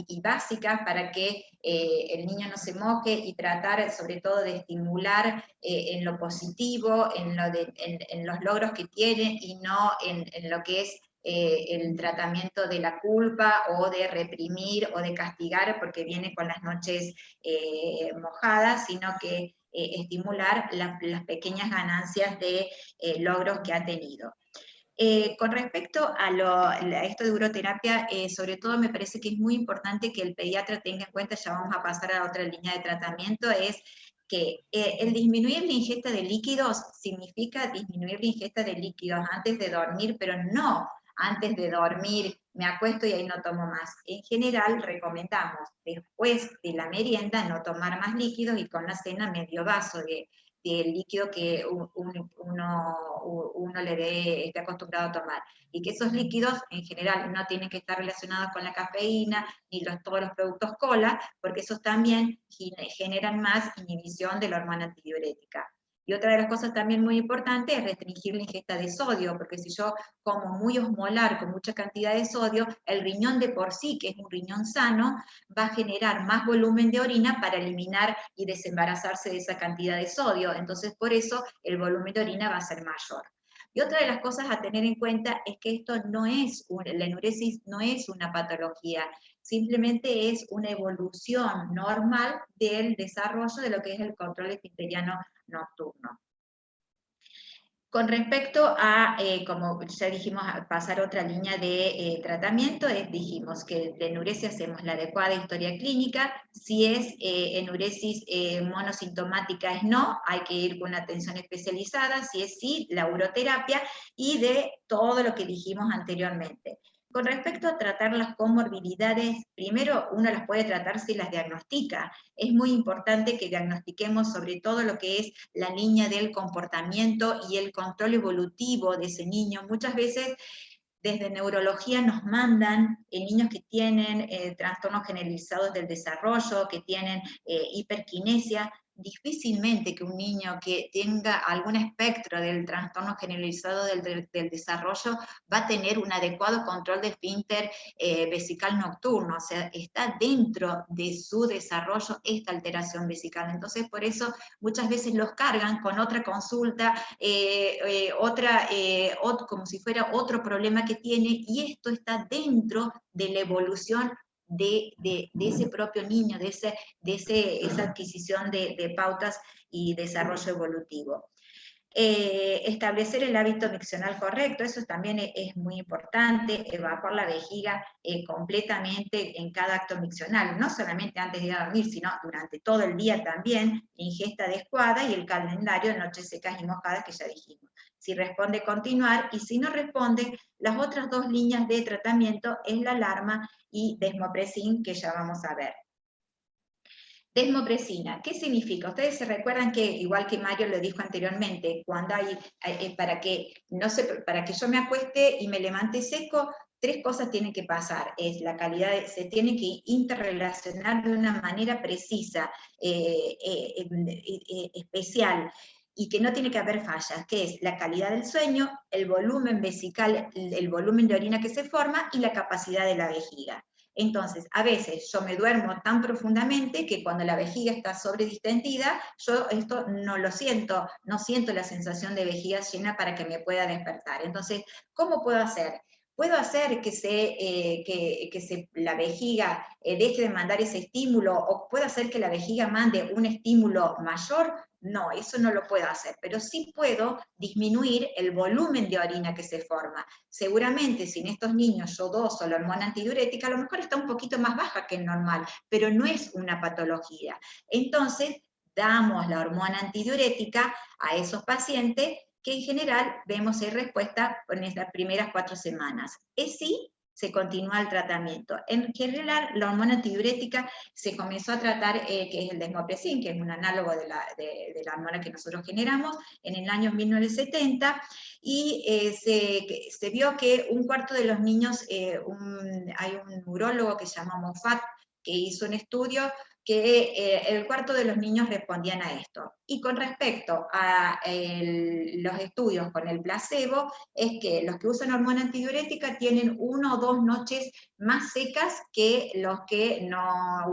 y básicas para que el niño no se moje, y tratar sobre todo de estimular en lo positivo, en los logros que tiene, y no en lo que es el tratamiento de la culpa o de reprimir o de castigar porque viene con las noches mojadas, sino que estimular las pequeñas ganancias de logros que ha tenido. Con respecto a esto de uroterapia, sobre todo me parece que es muy importante que el pediatra tenga en cuenta, ya vamos a pasar a otra línea de tratamiento, es que el disminuir la ingesta de líquidos significa disminuir la ingesta de líquidos antes de dormir, pero no antes de dormir me acuesto y ahí no tomo más. En general recomendamos después de la merienda no tomar más líquidos, y con la cena medio vaso del líquido que uno esté acostumbrado a tomar. Y que esos líquidos en general no tienen que estar relacionados con la cafeína ni todos los productos cola, porque esos también generan más inhibición de la hormona antidiurética. Y otra de las cosas también muy importantes es restringir la ingesta de sodio, porque si yo como muy osmolar, con mucha cantidad de sodio, el riñón de por sí, que es un riñón sano, va a generar más volumen de orina para eliminar y desembarazarse de esa cantidad de sodio. Entonces, por eso el volumen de orina va a ser mayor. Y otra de las cosas a tener en cuenta es que esto no es, la enuresis no es una patología, simplemente es una evolución normal del desarrollo de lo que es el control esfinteriano nocturno. Con respecto a, como ya dijimos, a pasar otra línea de tratamiento, dijimos que de enuresia hacemos la adecuada historia clínica, si es enuresis monosintomática es no, hay que ir con una atención especializada, si es sí, la uroterapia, y de todo lo que dijimos anteriormente. Con respecto a tratar las comorbilidades, primero uno las puede tratar si las diagnostica. Es muy importante que diagnostiquemos sobre todo lo que es la línea del comportamiento y el control evolutivo de ese niño. Muchas veces desde neurología nos mandan niños que tienen trastornos generalizados del desarrollo, que tienen hiperquinesia. Difícilmente que un niño que tenga algún espectro del trastorno generalizado del desarrollo va a tener un adecuado control de esfínter vesical nocturno, o sea, está dentro de su desarrollo esta alteración vesical. Entonces, por eso muchas veces los cargan con otra consulta, como si fuera otro problema que tiene, y esto está dentro de la evolución de ese propio niño, de esa adquisición de pautas y desarrollo evolutivo. Establecer el hábito miccional correcto, eso también es muy importante, evacuar la vejiga completamente en cada acto miccional, no solamente antes de ir a dormir, sino durante todo el día también, ingesta adecuada y el calendario de noches secas y mojadas que ya dijimos. Si responde, continuar, y si no responde, las otras dos líneas de tratamiento es la alarma y desmopressin, que ya vamos a ver. Desmopresina, ¿qué significa? Ustedes se recuerdan que, igual que Mario lo dijo anteriormente, cuando para que yo me acueste y me levante seco, tres cosas tienen que pasar. Es la calidad, se tiene que interrelacionar de una manera precisa, especial, y que no tiene que haber fallas, que es la calidad del sueño, el volumen vesical, el volumen de orina que se forma y la capacidad de la vejiga. Entonces, a veces yo me duermo tan profundamente que cuando la vejiga está sobredistendida, yo esto no lo siento, no siento la sensación de vejiga llena para que me pueda despertar. Entonces, ¿cómo puedo hacer? ¿Puedo hacer que la vejiga deje de mandar ese estímulo, o puedo hacer que la vejiga mande un estímulo mayor? No, eso no lo puedo hacer, pero sí puedo disminuir el volumen de orina que se forma. Seguramente si en estos niños yo doso la hormona antidiurética, a lo mejor está un poquito más baja que el normal, pero no es una patología. Entonces, damos la hormona antidiurética a esos pacientes que en general vemos en respuesta en estas primeras 4 semanas. Es sí, se continúa el tratamiento. En general, la hormona antidiurética se comenzó a tratar, que es el desmopressin, que es un análogo de la hormona que nosotros generamos, en el año 1970, y se vio que un cuarto de los niños, hay un urólogo que se llama Moffat, que hizo un estudio que el cuarto de los niños respondían a esto. Y con respecto a los estudios con el placebo, es que los que usan hormona antidiurética tienen 1 o 2 noches más secas que los que no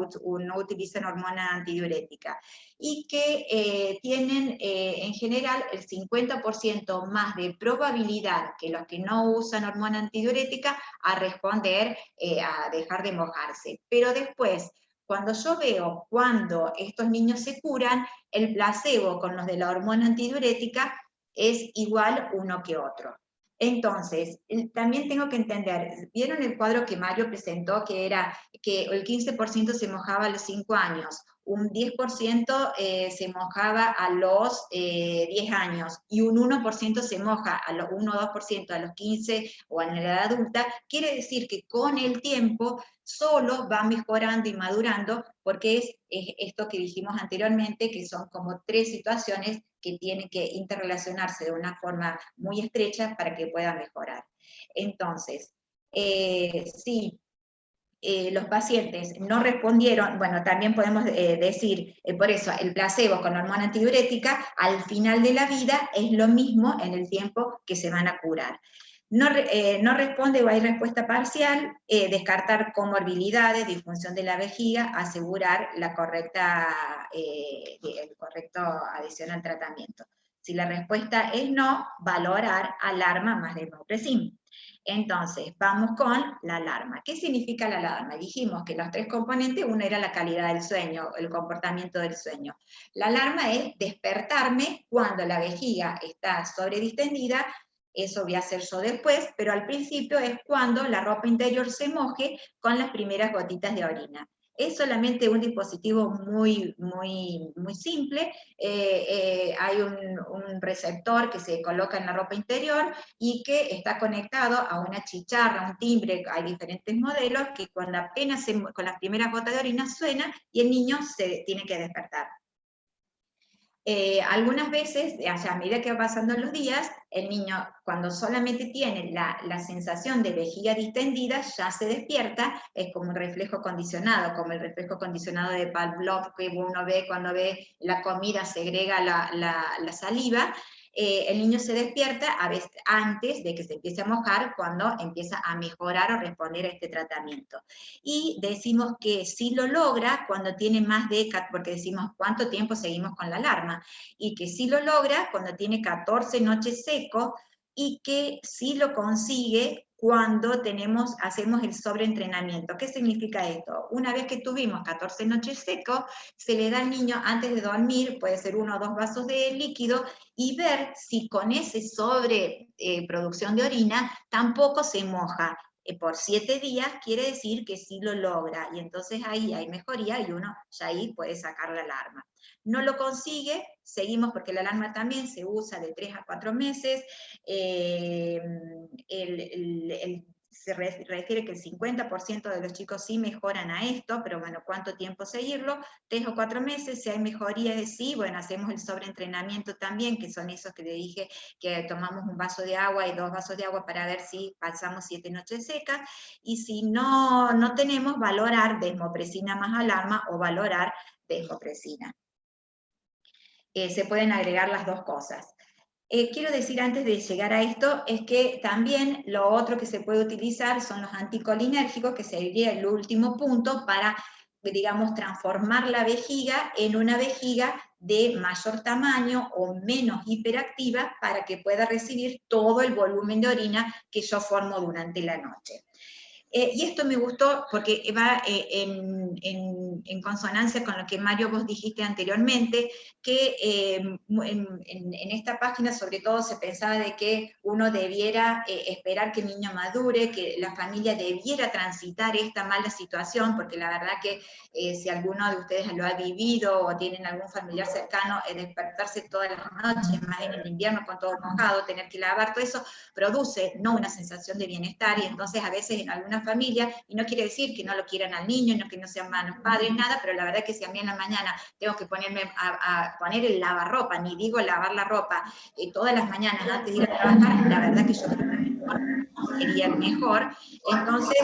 utilizan hormona antidiurética. Y que tienen en general el 50% más de probabilidad que los que no usan hormona antidiurética a responder, a dejar de mojarse. Pero después, cuando yo veo cuando estos niños se curan, el placebo con los de la hormona antidiurética es igual uno que otro. Entonces, también tengo que entender, ¿vieron el cuadro que Mario presentó, que era que el 15% se mojaba a los 5 años, un 10% se mojaba a los 10 años, y un 1% se moja a los 1 o 2% a los 15 o en la edad adulta? Quiere decir que con el tiempo solo va mejorando y madurando, porque es esto que dijimos anteriormente, que son como 3 situaciones que tienen que interrelacionarse de una forma muy estrecha para que pueda mejorar. Entonces, sí, los pacientes no respondieron, bueno, también podemos decir, por eso, el placebo con hormona antidiurética, al final de la vida es lo mismo en el tiempo que se van a curar. No responde o hay respuesta parcial, descartar comorbilidades, disfunción de la vejiga, asegurar la el correcto adhesión al tratamiento. Si la respuesta es no, valorar alarma más desmopressin. Entonces, vamos con la alarma. ¿Qué significa la alarma? Dijimos que los 3 componentes, uno era la calidad del sueño, el comportamiento del sueño. La alarma es despertarme cuando la vejiga está sobredistendida. Eso voy a hacer yo después, pero al principio es cuando la ropa interior se moje con las primeras gotitas de orina. Es solamente un dispositivo muy simple. Hay un receptor que se coloca en la ropa interior y que está conectado a una chicharra, un timbre, hay diferentes modelos, que cuando apenas con las primeras gotas de orina suena y el niño se tiene que despertar. Algunas veces, a medida que va pasando los días, el niño, cuando solamente tiene la sensación de vejiga distendida, ya se despierta, es como un reflejo condicionado, como el reflejo condicionado de Pavlov, que uno ve cuando ve la comida, segrega la saliva. El niño se despierta a veces antes de que se empiece a mojar, cuando empieza a mejorar o responder a este tratamiento. Y decimos que si lo logra cuando tiene más de, porque decimos cuánto tiempo seguimos con la alarma, y que si lo logra cuando tiene 14 noches seco, y que si lo consigue cuando hacemos el sobreentrenamiento. ¿Qué significa esto? Una vez que tuvimos 14 noches seco, se le da al niño antes de dormir, puede ser 1 o 2 vasos de líquido, y ver si con ese sobreproducción de orina tampoco se moja. Por 7 días quiere decir que sí lo logra, y entonces ahí hay mejoría y uno ya ahí puede sacar la alarma. No lo consigue, seguimos, porque la alarma también se usa de 3 a 4 meses, se refiere que el 50% de los chicos sí mejoran a esto, pero bueno, ¿cuánto tiempo seguirlo? 3 o 4 meses, si hay mejoría de sí, bueno, hacemos el sobreentrenamiento también, que son esos que le dije, que tomamos un vaso de agua y 2 vasos de agua para ver si pasamos 7 noches secas, y si no tenemos, valorar desmopresina más alarma o valorar desmopresina. Se pueden agregar las 2 cosas. Quiero decir antes de llegar a esto, es que también lo otro que se puede utilizar son los anticolinérgicos, que sería el último punto para, digamos, transformar la vejiga en una vejiga de mayor tamaño o menos hiperactiva, para que pueda recibir todo el volumen de orina que yo formo durante la noche. Y esto me gustó porque va en consonancia con lo que, Mario, vos dijiste anteriormente, que en esta página sobre todo se pensaba de que uno debiera esperar que el niño madure, que la familia debiera transitar esta mala situación, porque la verdad que si alguno de ustedes lo ha vivido o tienen algún familiar cercano, despertarse todas las noches, más en el invierno con todo mojado, tener que lavar, todo eso produce no una sensación de bienestar, y entonces a veces en algunas familias, y no quiere decir que no lo quieran al niño, no que no sean malos padres, nada, pero la verdad que si a mí en la mañana tengo que ponerme a poner el lavarropa, ni digo lavar la ropa, todas las mañanas antes de ir a trabajar, la verdad que yo creo que sería mejor. Entonces,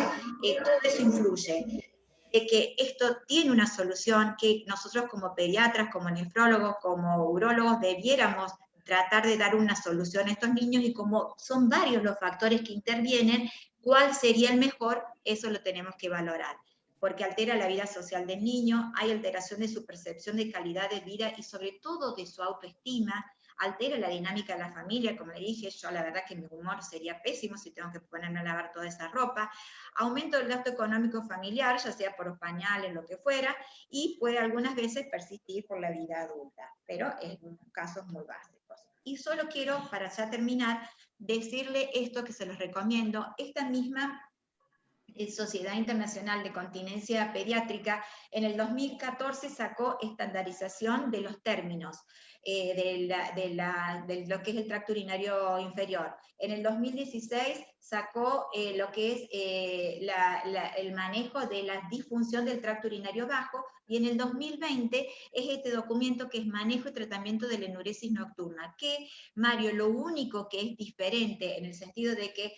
todo eso influye. De que esto tiene una solución, que nosotros como pediatras, como nefrólogos, como urólogos, debiéramos tratar de dar una solución a estos niños, y como son varios los factores que intervienen, ¿cuál sería el mejor? Eso lo tenemos que valorar, porque altera la vida social del niño, hay alteración de su percepción de calidad de vida y sobre todo de su autoestima, altera la dinámica de la familia, como le dije, yo la verdad que mi humor sería pésimo si tengo que ponerme a lavar toda esa ropa, aumento del gasto económico familiar, ya sea por los pañales, lo que fuera, y puede algunas veces persistir por la vida adulta, pero en casos muy básicos. Y solo quiero, para ya terminar, decirle esto que se los recomiendo, esta misma Sociedad Internacional de Continencia Pediátrica en el 2014 sacó estandarización de los términos. de lo que es el tracto urinario inferior. En el 2016 sacó lo que es el manejo de la disfunción del tracto urinario bajo, y en el 2020 es este documento que es manejo y tratamiento de la enuresis nocturna, que, Mario, lo único que es diferente en el sentido de que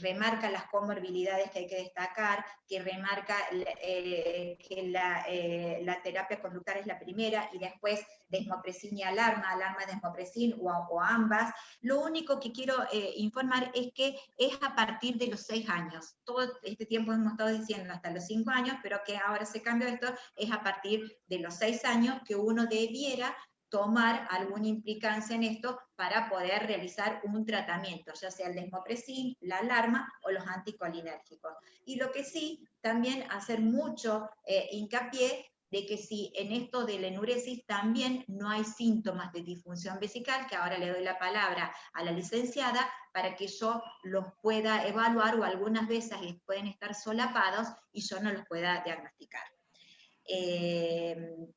remarca las comorbilidades que hay que destacar, que remarca que la terapia conductual es la primera, y después desmopresina y alarma desmopresina o ambas. Lo único que quiero informar es que es a partir de los 6 años. Todo este tiempo hemos estado diciendo hasta los 5 años, pero que ahora se cambió esto, es a partir de los 6 años que uno debiera tomar alguna implicancia en esto para poder realizar un tratamiento, ya sea el desmopressin, la alarma o los anticolinérgicos. Y lo que sí, también hacer mucho hincapié de que si en esto de la enuresis también no hay síntomas de disfunción vesical, que ahora le doy la palabra a la licenciada para que yo los pueda evaluar, o algunas veces pueden estar solapados y yo no los pueda diagnosticar.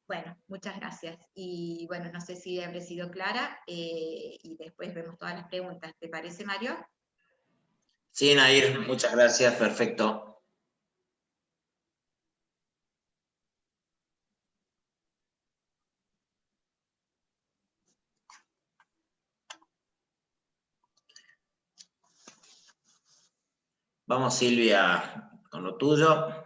Bueno, muchas gracias. Y bueno, no sé si habré sido clara, y después vemos todas las preguntas. ¿Te parece, Mario? Sí, Nair, muchas gracias, perfecto. Vamos, Silvia, con lo tuyo.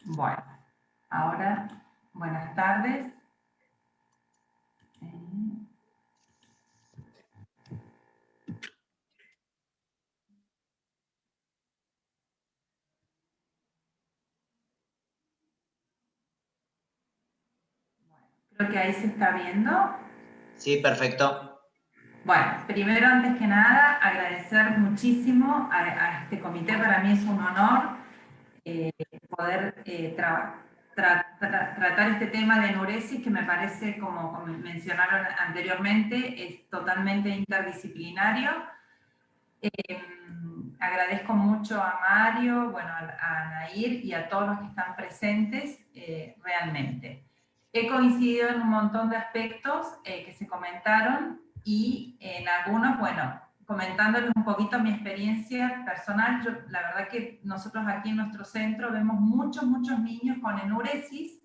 Bueno, ahora, buenas tardes. Creo que ahí se está viendo. Sí, perfecto. Bueno, primero, antes que nada, agradecer muchísimo a este comité. Para mí es un honor poder tratar este tema de enuresis, que me parece, como mencionaron anteriormente, es totalmente interdisciplinario. Agradezco mucho a Mario, bueno, a Nair y a todos los que están presentes, realmente. He coincidido en un montón de aspectos que se comentaron, y en algunos, bueno, comentándoles un poquito mi experiencia personal. La verdad que nosotros aquí en nuestro centro vemos muchos niños con enuresis.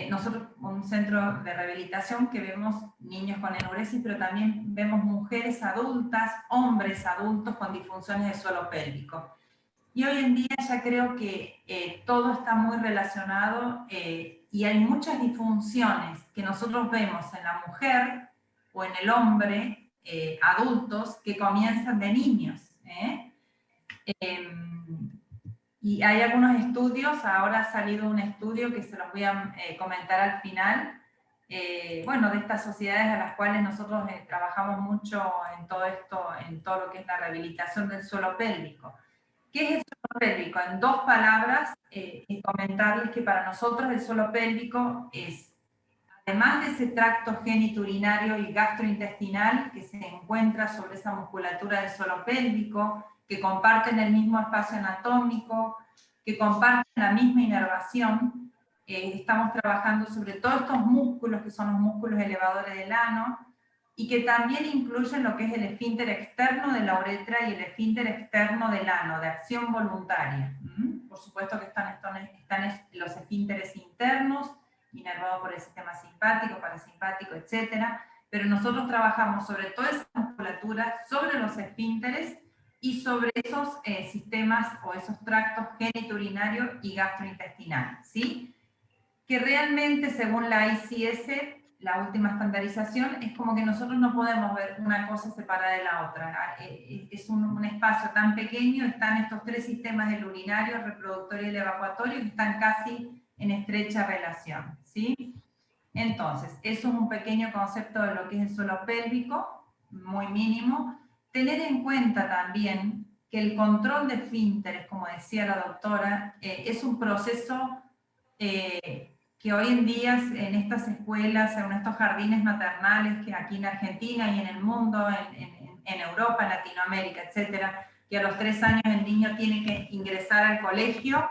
Nosotros, un centro de rehabilitación que vemos niños con enuresis, pero también vemos mujeres adultas, hombres adultos con disfunciones de suelo pélvico. Y hoy en día ya creo que todo está muy relacionado, y hay muchas disfunciones que nosotros vemos en la mujer o en el hombre, adultos, que comienzan de niños. Y hay algunos estudios, ahora ha salido un estudio que se los voy a comentar al final, bueno, de estas sociedades a las cuales nosotros trabajamos mucho en todo esto, en todo lo que es la rehabilitación del suelo pélvico. ¿Qué es el suelo pélvico? En 2 palabras, comentarles que para nosotros el suelo pélvico es, además de ese tracto genitourinario y gastrointestinal que se encuentra sobre esa musculatura del suelo pélvico, que comparten el mismo espacio anatómico, que comparten la misma inervación. Estamos trabajando sobre todos estos músculos, que son los músculos elevadores del ano, y que también incluyen lo que es el esfínter externo de la uretra y el esfínter externo del ano, de acción voluntaria. Por supuesto que están los esfínteres internos, inervado por el sistema simpático, parasimpático, etcétera, pero nosotros trabajamos sobre toda esa musculatura, sobre los esfínteres y sobre esos sistemas o esos tractos genitourinario y gastrointestinal, ¿sí? Que realmente, según la ICS, la última estandarización, es como que nosotros no podemos ver una cosa separada de la otra. Es un espacio tan pequeño, están estos 3 sistemas, el urinario, el reproductorio y el evacuatorio, que están casi en estrecha relación, ¿sí? Entonces, eso es un pequeño concepto de lo que es el suelo pélvico, muy mínimo. Tener en cuenta también que el control de esfínteres, como decía la doctora, es un proceso que que hoy en día en estas escuelas, en estos jardines maternales que aquí en Argentina y en el mundo, en Europa, en Latinoamérica, etcétera, que a los 3 años el niño tiene que ingresar al colegio,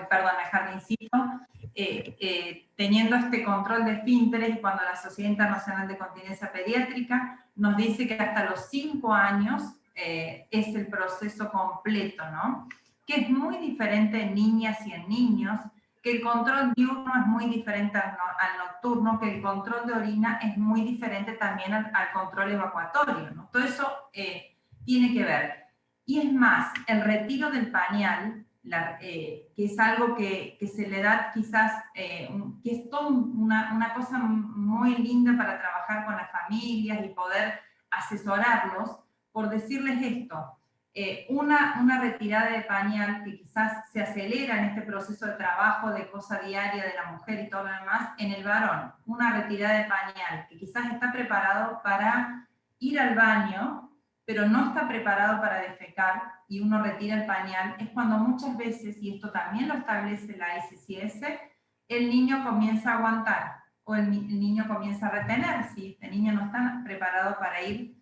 perdón, al jardincito, teniendo este control de esfínteres, y cuando la Sociedad Internacional de Continencia Pediátrica nos dice que hasta los 5 años es el proceso completo, ¿no? Que es muy diferente en niñas y en niños, que el control diurno es muy diferente al nocturno, que el control de orina es muy diferente también al control evacuatorio, ¿no? Todo eso tiene que ver. Y es más, el retiro del pañal, que es algo que se le da quizás, que es toda una cosa muy linda para trabajar con las familias y poder asesorarlos, por decirles esto, una retirada de pañal que quizás se acelera en este proceso de trabajo de cosa diaria de la mujer y todo lo demás, en el varón, una retirada de pañal que quizás está preparado para ir al baño, pero no está preparado para defecar, y uno retira el pañal, es cuando muchas veces, y esto también lo establece la ICCS, el niño comienza a aguantar, o el niño comienza a retener, si este niño no está preparado para ir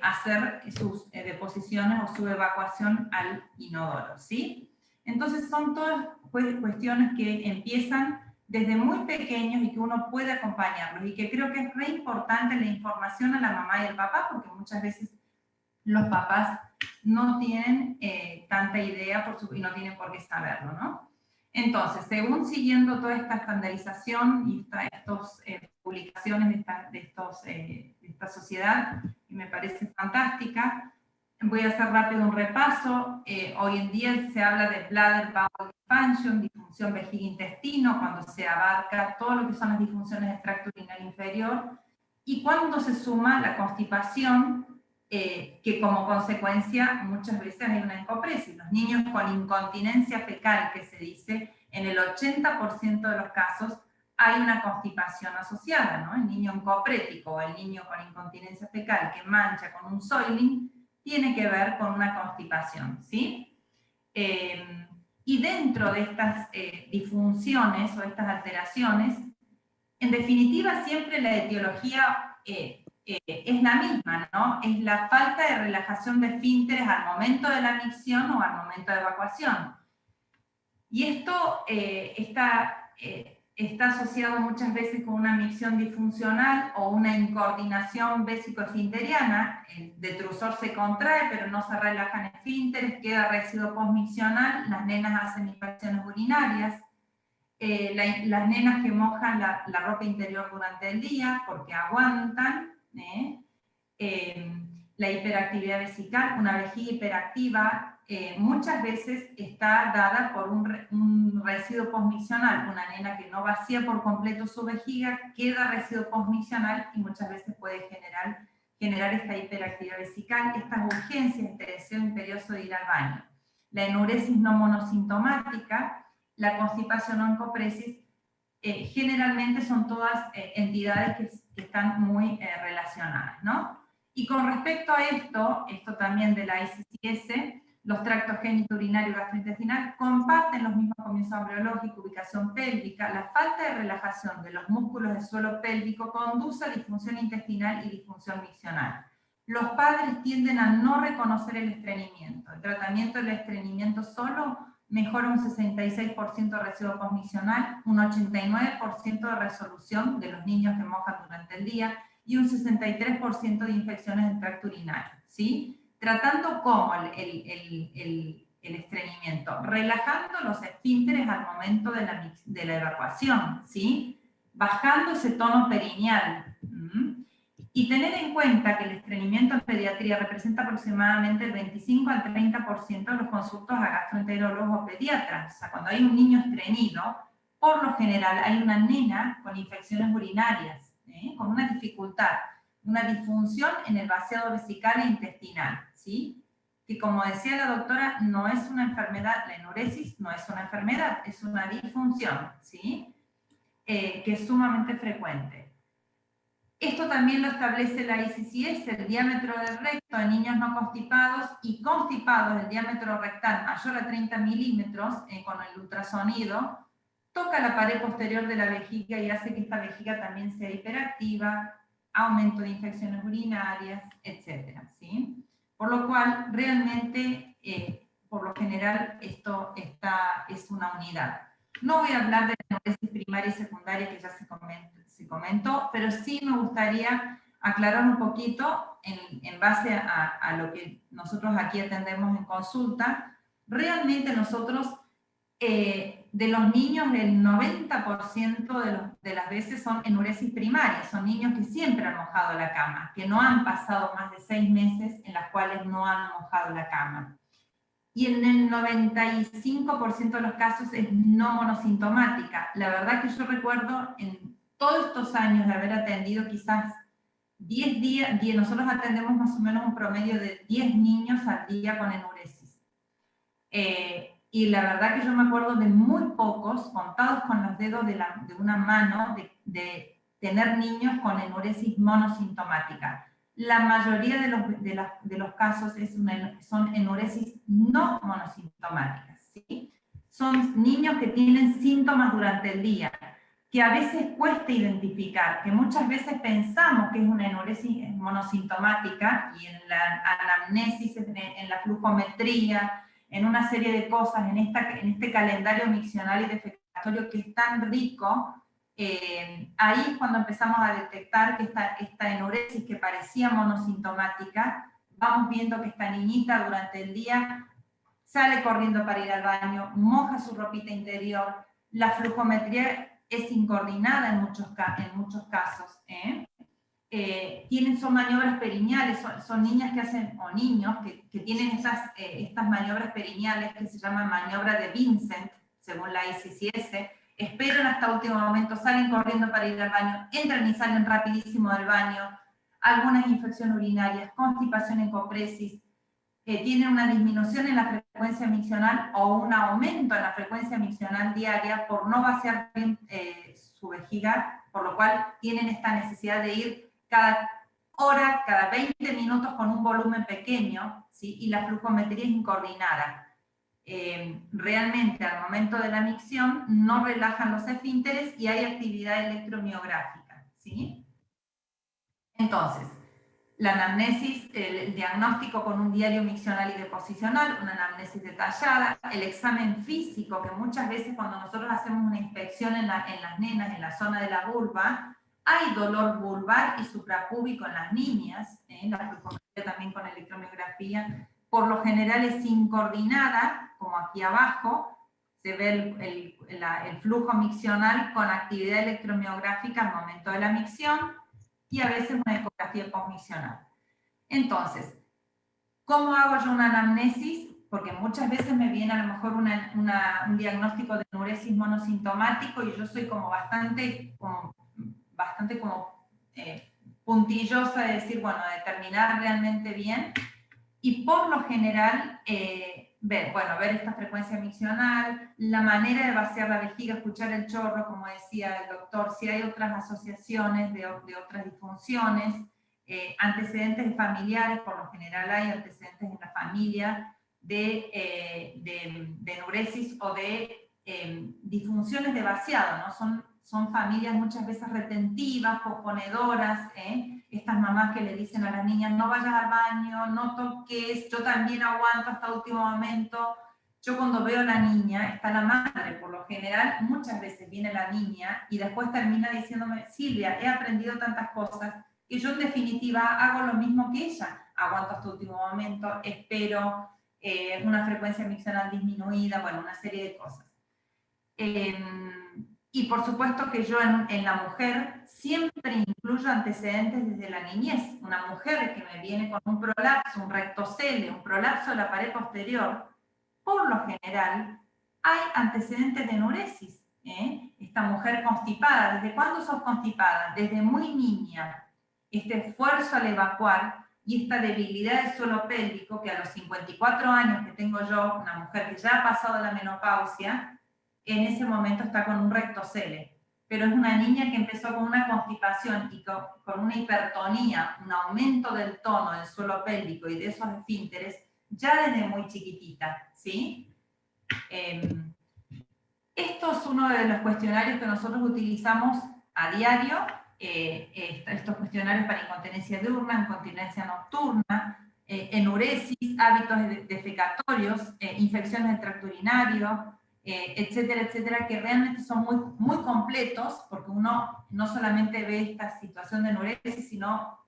hacer sus deposiciones o su evacuación al inodoro, ¿sí? Entonces son todas cuestiones que empiezan desde muy pequeños y que uno puede acompañarlos, y que creo que es re importante la información a la mamá y al papá, porque muchas veces los papás no tienen tanta idea y no tienen por qué saberlo, ¿no? Entonces, según siguiendo toda esta estandarización y estas publicaciones de esta sociedad, que me parece fantástica, voy a hacer rápido un repaso. Hoy en día se habla de bladder bowel expansion, disfunción vejiga-intestino, cuando se abarca todo lo que son las disfunciones de tracto urinario inferior, y cuando se suma la constipación, que como consecuencia muchas veces hay una encopresis. Los niños con incontinencia fecal, que se dice, en el 80% de los casos hay una constipación asociada, ¿no? El niño encoprético o el niño con incontinencia fecal que mancha con un soiling tiene que ver con una constipación, ¿sí? Y dentro de estas disfunciones o estas alteraciones, en definitiva siempre la etiología es la misma, ¿no? Es la falta de relajación de esfínteres al momento de la micción o al momento de evacuación. Y esto está asociado muchas veces con una micción disfuncional o una incoordinación vésico-esfinteriana. El detrusor se contrae, pero no se relajan esfínteres, queda residuo postmiccional, las nenas hacen infecciones urinarias. Las nenas que mojan la ropa interior durante el día porque aguantan, la hiperactividad vesical, una vejiga hiperactiva, muchas veces está dada por un residuo postmiccional. Una nena que no vacía por completo su vejiga, queda residuo postmiccional y muchas veces puede generar esta hiperactividad vesical, estas urgencias, este deseo imperioso de ir al baño. La enuresis no monosintomática, la constipación o encopresis, generalmente son todas entidades que están muy relacionadas, ¿no? Y con respecto a esto también de la ICCS, los tractos genitourinario y gastrointestinal comparten los mismos comienzos embriológicos, ubicación pélvica. La falta de relajación de los músculos del suelo pélvico conduce a disfunción intestinal y disfunción miccional. Los padres tienden a no reconocer el estreñimiento. El tratamiento del estreñimiento solo mejora un 66% de residuo postmiccional, un 89% de resolución de los niños que mojan durante el día y un 63% de infecciones del tracto urinario, ¿sí? Tratando como el estreñimiento, relajando los esfínteres al momento de la evacuación, ¿sí? Bajando ese tono perineal. Y tener en cuenta que el estreñimiento en pediatría representa aproximadamente el 25 al 30% de los consultos a gastroenterólogos o pediatras. O sea, cuando hay un niño estreñido, por lo general hay una nena con infecciones urinarias, con una dificultad, una disfunción en el vaciado vesical e intestinal, ¿sí? Que como decía la doctora, no es una enfermedad, la enuresis no es una enfermedad, es una disfunción, ¿sí? Que es sumamente frecuente. Esto también lo establece la ICCS, el diámetro del recto en niños no constipados y constipados, el diámetro rectal mayor a 30 milímetros con el ultrasonido. toca la pared posterior de la vejiga y hace que esta vejiga también sea hiperactiva, aumento de infecciones urinarias, etc. ¿Sí? Por lo cual, realmente, por lo general, esto es una unidad. No voy a hablar de la enuresis primaria y secundaria, que ya se comentó, pero sí me gustaría aclarar un poquito, en base a lo que nosotros aquí atendemos en consulta. Realmente nosotros, de los niños, el 90% de las veces son enuresis primarias, son niños que siempre han mojado la cama, que no han pasado más de 6 meses en las cuales no han mojado la cama. Y en el 95% de los casos es no monosintomática. La verdad que yo recuerdo en todos estos años de haber atendido quizás 10 días, nosotros atendemos más o menos un promedio de 10 niños al día con enuresis. Y la verdad que yo me acuerdo de muy pocos, contados con los dedos de una mano, de tener niños con enuresis monosintomática. La mayoría de los casos son enuresis no monosintomáticas, ¿sí? Son niños que tienen síntomas durante el día, que a veces cuesta identificar, que muchas veces pensamos que es una enuresis monosintomática, y en la anamnesis, en la flujometría, en una serie de cosas, en este calendario miccional y defecatorio que es tan rico, ahí es cuando empezamos a detectar que esta enuresis que parecía monosintomática, vamos viendo que esta niñita durante el día sale corriendo para ir al baño, moja su ropita interior, la flujometría es incoordinada en muchos casos, son maniobras perineales, son niñas que hacen, o niños que tienen estas maniobras perineales que se llaman maniobra de Vincent, según la ICCS, esperan hasta último momento, salen corriendo para ir al baño, entran y salen rapidísimo del baño, algunas infecciones urinarias, constipación en copresis, tienen una disminución en la frecuencia miccional o un aumento en la frecuencia miccional diaria por no vaciar bien su vejiga, por lo cual tienen esta necesidad de ir cada hora, cada 20 minutos con un volumen pequeño, ¿sí? Y la flujometría es incoordinada. Realmente al momento de la micción no relajan los esfínteres y hay actividad electromiográfica, ¿sí? Entonces, la anamnesis, el diagnóstico con un diario miccional y deposicional, una anamnesis detallada, el examen físico, que muchas veces cuando nosotros hacemos una inspección en las nenas, en la zona de la vulva, hay dolor vulvar y suprapúbico en las niñas, la flujometría también con electromiografía, por lo general es incoordinada, como aquí abajo, se ve el flujo miccional con actividad electromiográfica al momento de la micción, y a veces una ecografía postmiccional. Entonces, ¿cómo hago yo una anamnesis? Porque muchas veces me viene a lo mejor un diagnóstico de enuresis monosintomático y yo soy como bastante puntillosa de decir, bueno, determinar realmente bien. Y por lo general, ver esta frecuencia miccional, la manera de vaciar la vejiga, escuchar el chorro, como decía el doctor, si hay otras asociaciones de otras disfunciones, antecedentes familiares, por lo general hay antecedentes en la familia de enuresis o de disfunciones de vaciado, ¿no? Son familias muchas veces retentivas, posponedoras, estas mamás que le dicen a las niñas, no vayas al baño, no toques, yo también aguanto hasta último momento. Yo cuando veo a la niña, está la madre, por lo general, muchas veces viene la niña y después termina diciéndome, Silvia, he aprendido tantas cosas que yo en definitiva hago lo mismo que ella. Aguanto hasta último momento, espero una frecuencia miccional disminuida, bueno, una serie de cosas. Y por supuesto que yo en la mujer siempre incluyo antecedentes desde la niñez. Una mujer que me viene con un prolapso, un rectocele, un prolapso de la pared posterior, por lo general hay antecedentes de enuresis. Esta mujer constipada, ¿desde cuándo sos constipada? Desde muy niña. Este esfuerzo al evacuar y esta debilidad del suelo pélvico que a los 54 años que tengo yo, una mujer que ya ha pasado la menopausia, en ese momento está con un rectocele, pero es una niña que empezó con una constipación y con una hipertonía, un aumento del tono del suelo pélvico y de esos esfínteres, ya desde muy chiquitita, ¿sí? Esto es uno de los cuestionarios que nosotros utilizamos a diario, estos cuestionarios para incontinencia diurna, incontinencia nocturna, enuresis, hábitos defecatorios, infecciones del tracto urinario, etcétera, etcétera, que realmente son muy, muy completos, porque uno no solamente ve esta situación de enuresis, sino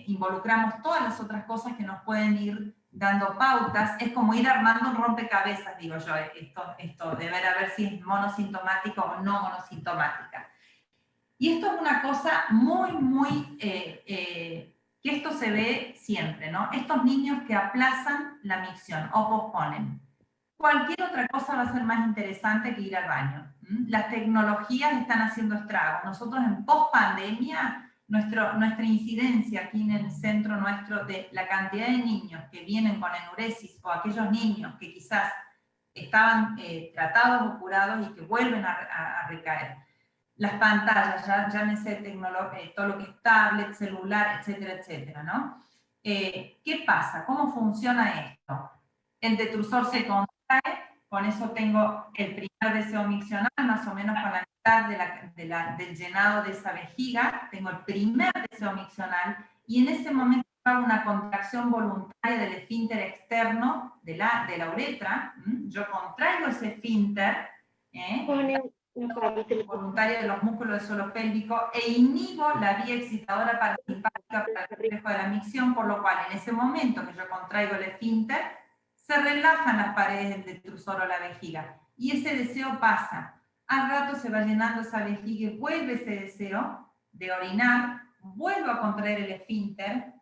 involucramos todas las otras cosas que nos pueden ir dando pautas. Es como ir armando un rompecabezas, digo yo, esto de ver a ver si es monosintomática o no monosintomática. Y esto es una cosa muy, muy, que esto se ve siempre, ¿no? Estos niños que aplazan la micción o posponen. Cualquier otra cosa va a ser más interesante que ir al baño. Las tecnologías están haciendo estragos. Nosotros en post-pandemia, nuestra incidencia aquí en el centro nuestro de la cantidad de niños que vienen con enuresis o aquellos niños que quizás estaban tratados o curados y que vuelven a recaer. Las pantallas, llámese todo lo que es tablet, celular, etcétera, etcétera, ¿no? ¿Qué pasa? ¿Cómo funciona esto? El detrusor se contrae, con eso tengo el primer deseo miccional, más o menos con la mitad del llenado de esa vejiga, tengo el primer deseo miccional, y en ese momento hago una contracción voluntaria del esfínter externo de la uretra. Yo contraigo ese esfínter, voluntaria de los músculos del suelo pélvico, e inhibo la vía excitadora parasimpática para el reflejo de la micción, por lo cual en ese momento que yo contraigo el esfínter, se relajan las paredes del detrusor o la vejiga, y ese deseo pasa. Al rato se va llenando esa vejiga y vuelve ese deseo de orinar, vuelvo a contraer el esfínter,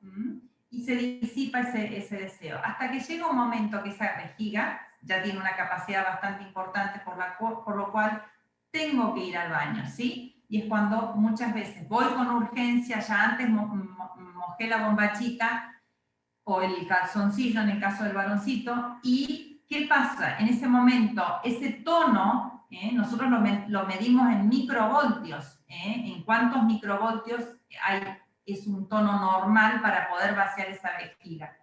y se disipa ese deseo, hasta que llega un momento que esa vejiga ya tiene una capacidad bastante importante, por lo cual tengo que ir al baño, ¿sí? Y es cuando muchas veces voy con urgencia, ya antes mojé la bombachita o el calzoncillo en el caso del varoncito, y ¿qué pasa? En ese momento, ese tono, nosotros lo medimos en microvoltios, en cuántos microvoltios es un tono normal para poder vaciar esa vejiga.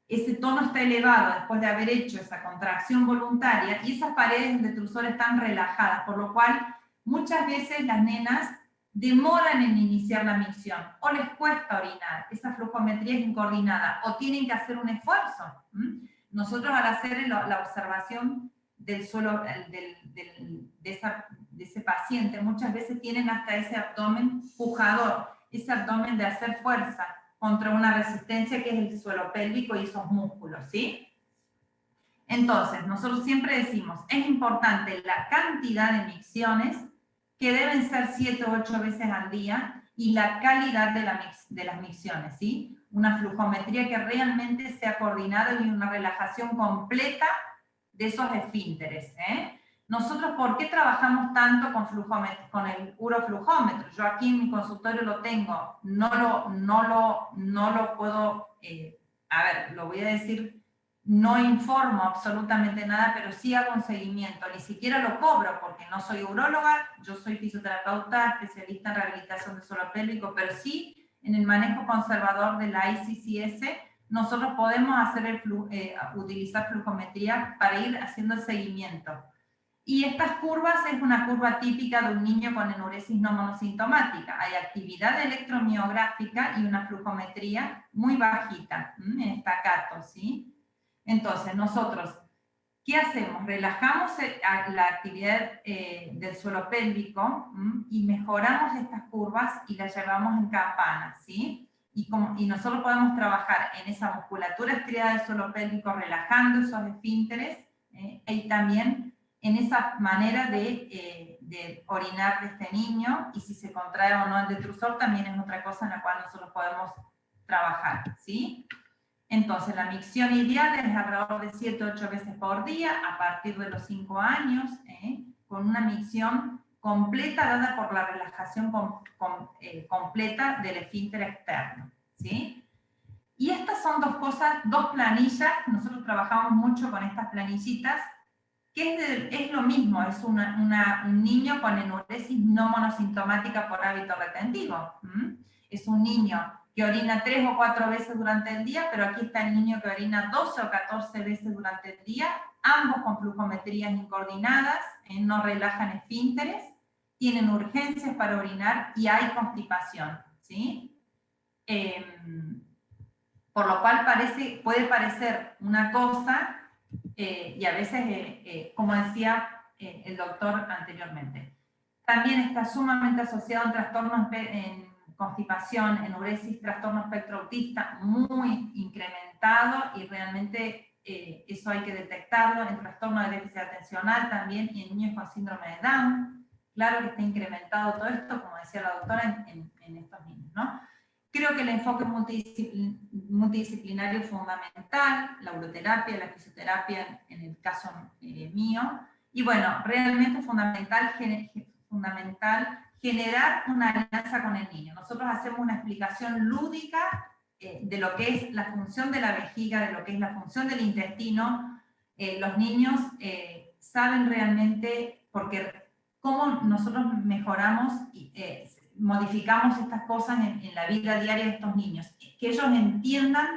Ese tono está elevado después de haber hecho esa contracción voluntaria y esas paredes del detrusor están relajadas, por lo cual muchas veces las nenas demoran en iniciar la micción o les cuesta orinar, esa flujometría es incoordinada o tienen que hacer un esfuerzo. Nosotros al hacer la observación del suelo de ese paciente muchas veces tienen hasta ese abdomen pujador, ese abdomen de hacer fuerza contra una resistencia que es el suelo pélvico y esos músculos, ¿sí? Entonces, nosotros siempre decimos, es importante la cantidad de micciones, que deben ser 7 o 8 veces al día, y la calidad de las micciones, ¿sí? Una flujometría que realmente sea coordinada y una relajación completa de esos esfínteres, Nosotros, ¿por qué trabajamos tanto con el uroflujómetro? Yo aquí en mi consultorio lo tengo, no lo puedo, a ver, lo voy a decir, no informo absolutamente nada, pero sí hago un seguimiento, ni siquiera lo cobro porque no soy uróloga, yo soy fisioterapeuta, especialista en rehabilitación del suelo pélvico, pero sí en el manejo conservador de la ICCS, nosotros podemos hacer utilizar flujometría para ir haciendo el seguimiento. Y estas curvas es una curva típica de un niño con enuresis no monosintomática. Hay actividad electromiográfica y una flujometría muy bajita, en estacato, ¿sí? Entonces, nosotros, ¿qué hacemos? Relajamos la actividad del suelo pélvico y mejoramos estas curvas y las llevamos en campana, ¿sí? Y nosotros podemos trabajar en esa musculatura estriada del suelo pélvico, relajando esos esfínteres, y también en esa manera de orinar de este niño, y si se contrae o no el detrusor también es otra cosa en la cual nosotros podemos trabajar, ¿sí? Entonces, la micción ideal es alrededor de 7 o 8 veces por día, a partir de los 5 años, con una micción completa dada por la relajación completa del esfínter externo, ¿sí? Y estas son dos planillas, nosotros trabajamos mucho con estas planillitas, que es lo mismo, es un niño con enuresis no monosintomática por hábito retentivo. Es un niño que orina 3 o 4 veces durante el día, pero aquí está el niño que orina 12 o 14 veces durante el día ambos con flujometrías incoordinadas, no relajan esfínteres, tienen urgencias para orinar y hay constipación, ¿sí? Por lo cual puede parecer una cosa y a veces, como decía el doctor anteriormente, también está sumamente asociado a trastornos en constipación, enuresis, trastorno espectro autista, muy incrementado, y realmente eso hay que detectarlo en trastorno de déficit atencional también, y en niños con síndrome de Down. Claro que está incrementado todo esto, como decía la doctora, en estos niños, ¿no? Creo que el enfoque multidisciplinario es fundamental, la uroterapia, la fisioterapia en el caso mío, y bueno, realmente es fundamental generar una alianza con el niño. Nosotros hacemos una explicación lúdica de lo que es la función de la vejiga, de lo que es la función del intestino. Los niños saben realmente cómo nosotros mejoramos y modificamos estas cosas en la vida diaria de estos niños, que ellos entiendan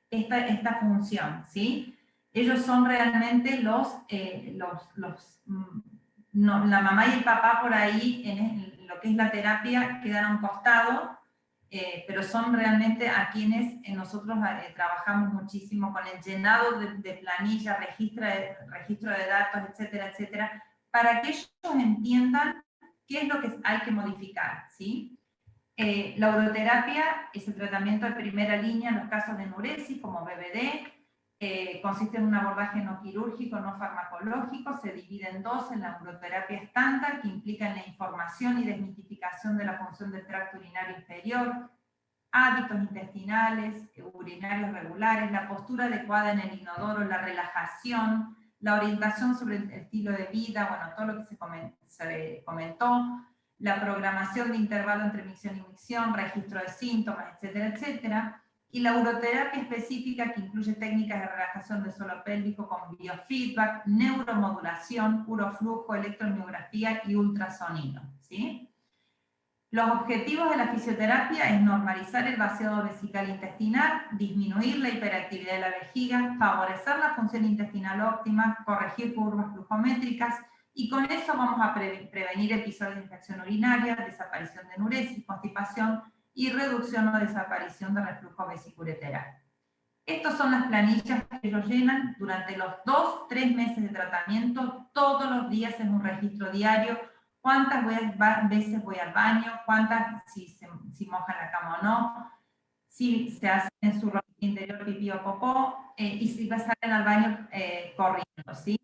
esta función, ¿sí? Ellos son realmente la mamá y el papá por ahí en lo que es la terapia quedan a un costado, pero son realmente a quienes nosotros trabajamos muchísimo con el llenado de planilla, registro de datos, etcétera, etcétera, para que ellos entiendan qué es lo que hay que modificar, ¿sí? La uroterapia es el tratamiento de primera línea en los casos de enuresis, como BBD, consiste en un abordaje no quirúrgico, no farmacológico, se divide en dos, en la uroterapia estándar, que implica en la información y desmitificación de la función del tracto urinario inferior, hábitos intestinales, urinarios regulares, la postura adecuada en el inodoro, la relajación, la orientación sobre el estilo de vida, bueno, todo lo que se comentó, la programación de intervalo entre micción y micción, registro de síntomas, etcétera, etcétera, y la uroterapia específica que incluye técnicas de relajación del suelo pélvico con biofeedback, neuromodulación, uroflujo, electromiografía y ultrasonido, ¿sí? Los objetivos de la fisioterapia es normalizar el vaciado vesical intestinal, disminuir la hiperactividad de la vejiga, favorecer la función intestinal óptima, corregir curvas flujométricas, y con eso vamos a prevenir episodios de infección urinaria, desaparición de enuresis, constipación y reducción o desaparición de reflujo vesicureteral. Estas son las planillas que ellos llenan durante los 2-3 meses de tratamiento, todos los días en un registro diario, cuántas veces voy al baño, si mojan la cama o no, si se hace en su ropa interior pipí o popó, y si salen al baño corriendo, ¿sí?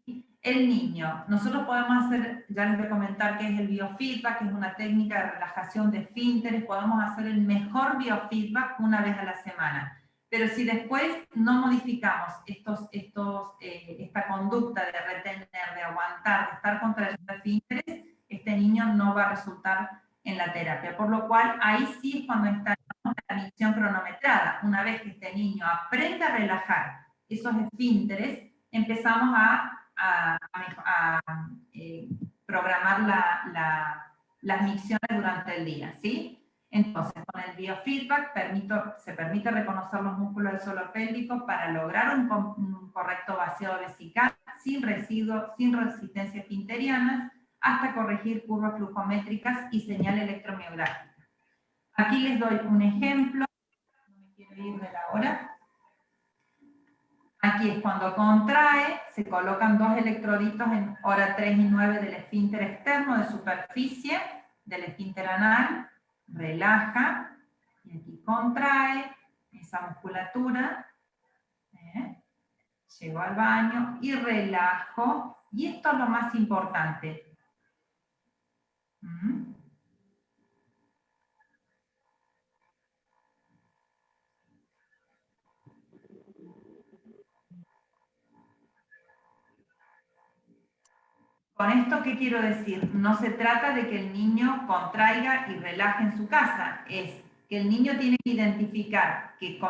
El niño, nosotros podemos hacer, ya les voy a comentar qué es el biofeedback, que es una técnica de relajación de esfínteres, podemos hacer el mejor biofeedback una vez a la semana. Pero si después no modificamos esta conducta de retener, de aguantar, de estar contrayendo esfínteres, este niño no va a resultar en la terapia. Por lo cual, ahí sí es cuando está la micción cronometrada. Una vez que este niño aprende a relajar esos esfínteres, empezamos a programar las micciones durante el día, ¿sí? Entonces, con el biofeedback se permite reconocer los músculos del suelo pélvico para lograr un correcto vaciado vesical, sin residuos, sin resistencias esfinterianas, hasta corregir curvas flujométricas y señal electromiográfica. Aquí les doy un ejemplo, no me quiero ir de la hora. Aquí es cuando contrae, se colocan 2 electroditos en hora 3 y 9 del esfínter externo de superficie del esfínter anal, relaja, y aquí contrae esa musculatura, llego al baño y relajo, y esto es lo más importante. Con esto, ¿qué quiero decir? No se trata de que el niño contraiga y relaje en su casa, es que el niño tiene que identificar que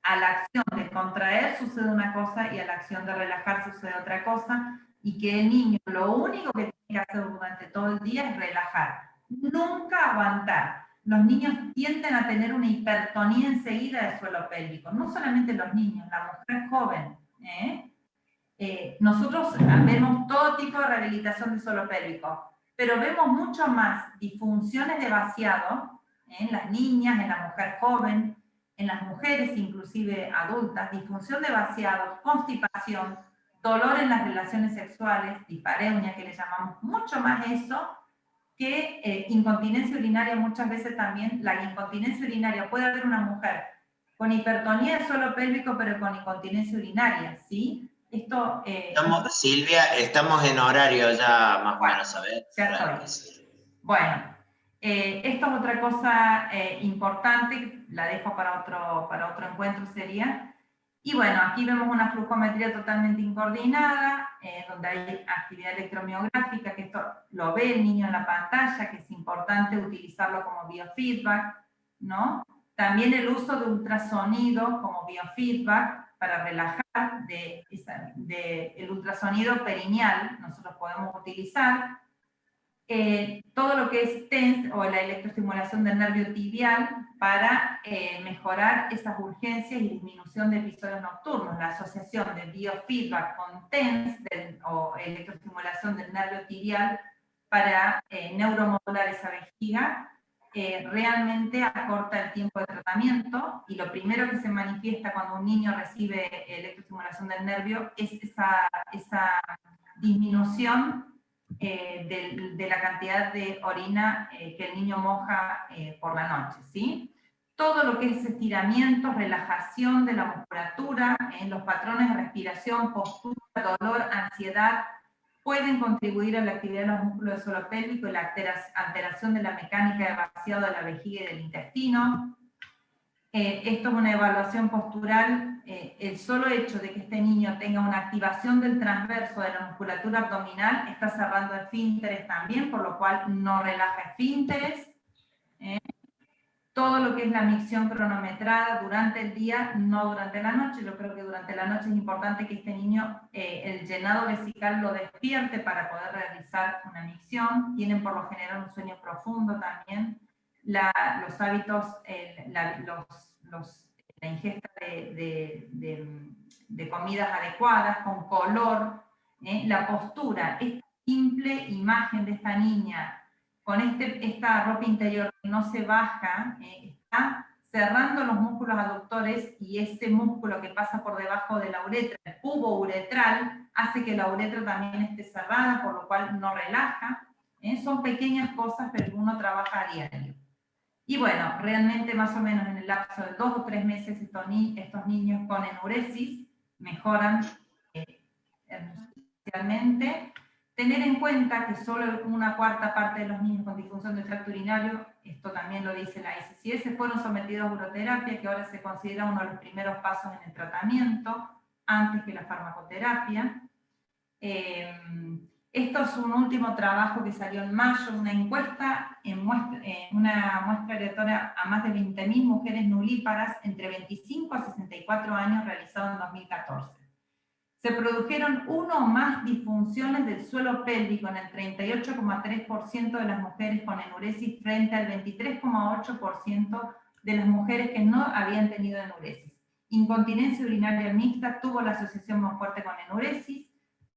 a la acción de contraer sucede una cosa y a la acción de relajar sucede otra cosa, y que el niño lo único que tiene que hacer durante todo el día es relajar, nunca aguantar. Los niños tienden a tener una hipertonía enseguida del suelo pélvico, no solamente los niños, la mujer joven, nosotros vemos todo tipo de rehabilitación del suelo pélvico, pero vemos mucho más disfunciones de vaciado en las niñas, en la mujer joven, en las mujeres inclusive adultas, disfunción de vaciado, constipación, dolor en las relaciones sexuales, dispareunia que le llamamos, mucho más eso que incontinencia urinaria. Muchas veces también la incontinencia urinaria, puede haber una mujer con hipertonía del suelo pélvico pero con incontinencia urinaria, ¿sí? Esto, Silvia, estamos en horario ya más o menos, a ver. Ya estoy. Bueno, esto es otra cosa importante, la dejo para otro encuentro sería. Y bueno, aquí vemos una flujometría totalmente incoordinada, donde hay actividad electromiográfica, que esto lo ve el niño en la pantalla, que es importante utilizarlo como biofeedback, ¿no? También el uso de ultrasonido como biofeedback para relajar, el ultrasonido perineal, nosotros podemos utilizar. Todo lo que es TENS o la electroestimulación del nervio tibial para mejorar esas urgencias y disminución de episodios nocturnos. La asociación de biofeedback con TENS o electroestimulación del nervio tibial para neuromodular esa vejiga realmente acorta el tiempo de tratamiento, y lo primero que se manifiesta cuando un niño recibe electroestimulación del nervio es esa disminución de la cantidad de orina que el niño moja por la noche, ¿sí? Todo lo que es estiramiento, relajación de la musculatura, los patrones de respiración, postura, dolor, ansiedad, pueden contribuir a la actividad de los músculos del suelo pélvico y la alteración de la mecánica de vaciado de la vejiga y del intestino. Esto es una evaluación postural. El solo hecho de que este niño tenga una activación del transverso de la musculatura abdominal está cerrando esfínteres también, por lo cual no relaja esfínteres. Todo lo que es la micción cronometrada durante el día, no durante la noche. Yo creo que durante la noche es importante que este niño, el llenado vesical lo despierte para poder realizar una micción. Tienen por lo general un sueño profundo también. Los hábitos, la ingesta de comidas adecuadas, con color, la postura, esta simple imagen de esta niña con esta ropa interior que no se baja, está cerrando los músculos aductores, y ese músculo que pasa por debajo de la uretra, el cubo uretral, hace que la uretra también esté cerrada, por lo cual no relaja. Son pequeñas cosas, pero uno trabaja a diario. Y bueno, realmente más o menos en el lapso de 2 o 3 meses estos niños con enuresis mejoran especialmente. Tener en cuenta que solo una cuarta parte de los niños con disfunción del tracto urinario, esto también lo dice la ICCS, fueron sometidos a uroterapia, que ahora se considera uno de los primeros pasos en el tratamiento, antes que la farmacoterapia. Esto es un último trabajo que salió en mayo, una encuesta, una muestra aleatoria a más de 20.000 mujeres nulíparas entre 25 a 64 años, realizado en 2014. Se produjeron 1 o más disfunciones del suelo pélvico en el 38,3% de las mujeres con enuresis frente al 23,8% de las mujeres que no habían tenido enuresis. Incontinencia urinaria mixta tuvo la asociación más fuerte con enuresis.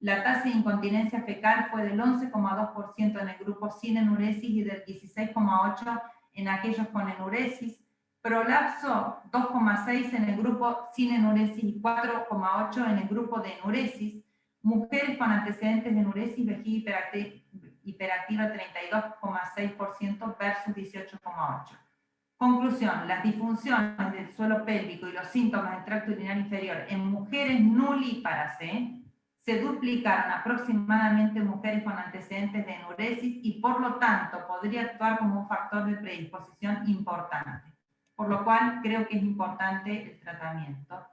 La tasa de incontinencia fecal fue del 11,2% en el grupo sin enuresis y del 16,8% en aquellos con enuresis. Prolapso 2,6 en el grupo sin enuresis y 4,8 en el grupo de enuresis. Mujeres con antecedentes de enuresis, vejiga hiperactiva 32,6% versus 18,8%. Conclusión: las disfunciones del suelo pélvico y los síntomas del tracto urinario inferior en mujeres nulíparas se duplicaron aproximadamente en mujeres con antecedentes de enuresis, y por lo tanto podría actuar como un factor de predisposición importante. Por lo cual creo que es importante el tratamiento.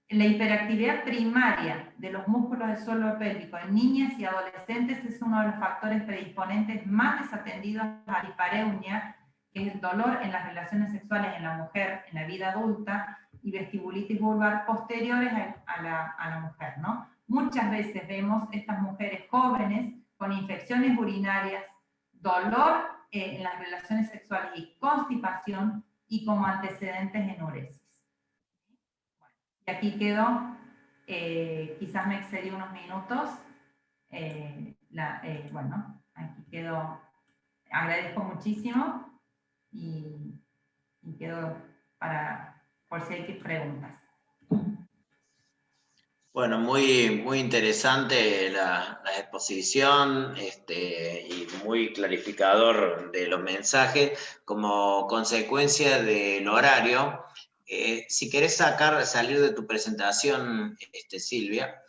La hiperactividad primaria de los músculos del suelo pélvico en niñas y adolescentes es uno de los factores predisponentes más desatendidos a dispareunia, que es el dolor en las relaciones sexuales en la mujer en la vida adulta, y vestibulitis vulvar posteriores a la mujer, ¿no? Muchas veces vemos estas mujeres jóvenes con infecciones urinarias, dolor en las relaciones sexuales y constipación, y como antecedentes enuresis. Bueno, y aquí quedó Quizás me excedí unos minutos. Bueno, aquí quedo. Agradezco muchísimo y quedo por si hay preguntas. Bueno, muy interesante la exposición y muy clarificador de los mensajes. Como consecuencia del horario, si querés salir de tu presentación, Silvia,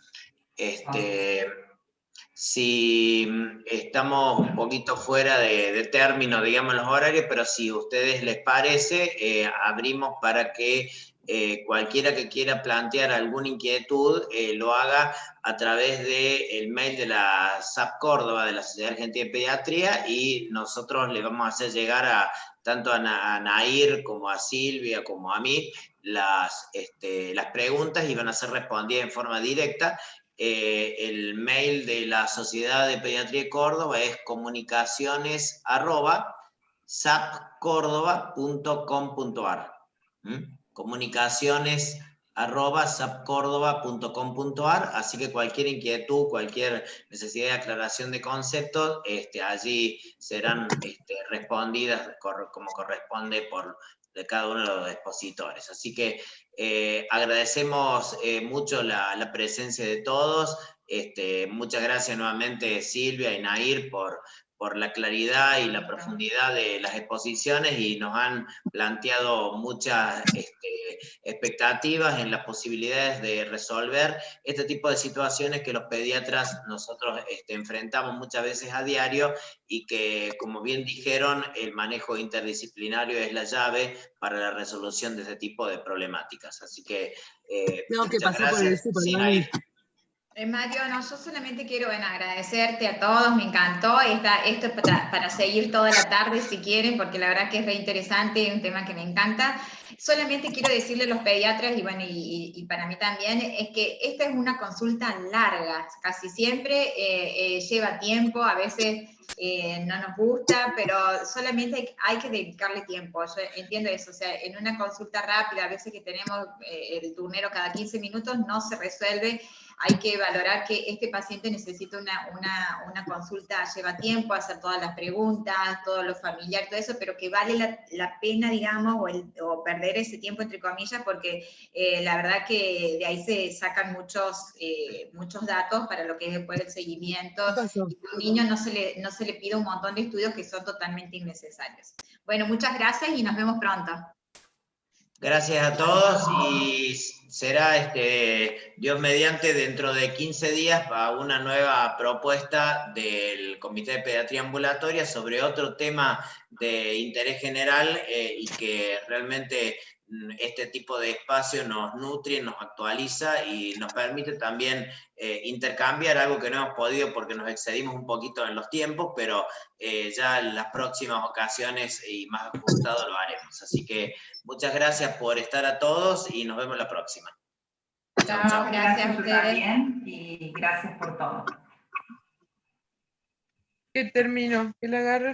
si estamos un poquito fuera de término, digamos, los horarios, pero si a ustedes les parece, abrimos para que cualquiera que quiera plantear alguna inquietud lo haga a través del mail de la SAP Córdoba, de la Sociedad Argentina de Pediatría, y nosotros le vamos a hacer llegar tanto a Nair como a Silvia como a mí las preguntas, y van a ser respondidas en forma directa. El mail de la Sociedad de Pediatría de Córdoba es comunicaciones@sapcordoba.com.ar. comunicaciones@sapcordoba.com.ar, así que cualquier inquietud, cualquier necesidad de aclaración de conceptos, allí serán respondidas como corresponde de cada uno de los expositores. Así que agradecemos mucho la presencia de todos. Muchas gracias nuevamente, Silvia y Nair, por la claridad y la profundidad de las exposiciones, y nos han planteado muchas expectativas en las posibilidades de resolver este tipo de situaciones que los pediatras nosotros enfrentamos muchas veces a diario, y que, como bien dijeron, el manejo interdisciplinario es la llave para la resolución de este tipo de problemáticas. Así que tengo que muchas pasar por el gracias. súper, Mario, no, yo solamente quiero agradecerte a todos, me encantó. Esto es para seguir toda la tarde si quieren, porque la verdad que es re interesante, es un tema que me encanta. Solamente quiero decirle a los pediatras, y bueno, y para mí también, es que esta es una consulta larga, casi siempre lleva tiempo, a veces no nos gusta, pero solamente hay que dedicarle tiempo. Yo entiendo eso, o sea, en una consulta rápida, a veces que tenemos el turnero cada 15 minutos, no se resuelve. Hay que valorar que este paciente necesita una consulta, lleva tiempo, hacer todas las preguntas, todo lo familiar, todo eso, pero que vale la pena, digamos, o perder ese tiempo, entre comillas, porque la verdad que de ahí se sacan muchos datos para lo que es después el seguimiento. Y a un niño no se le pide un montón de estudios que son totalmente innecesarios. Bueno, muchas gracias y nos vemos pronto. Gracias a todos, y será Dios mediante dentro de 15 días para una nueva propuesta del Comité de Pediatría Ambulatoria sobre otro tema de interés general, y que realmente este tipo de espacio nos nutre, nos actualiza y nos permite también intercambiar algo que no hemos podido porque nos excedimos un poquito en los tiempos, pero ya en las próximas ocasiones y más ajustado lo haremos. Así que muchas gracias por estar a todos y nos vemos la próxima. Chao, chao. Gracias a ustedes. También, y gracias por todo. Que termino, que la agarre.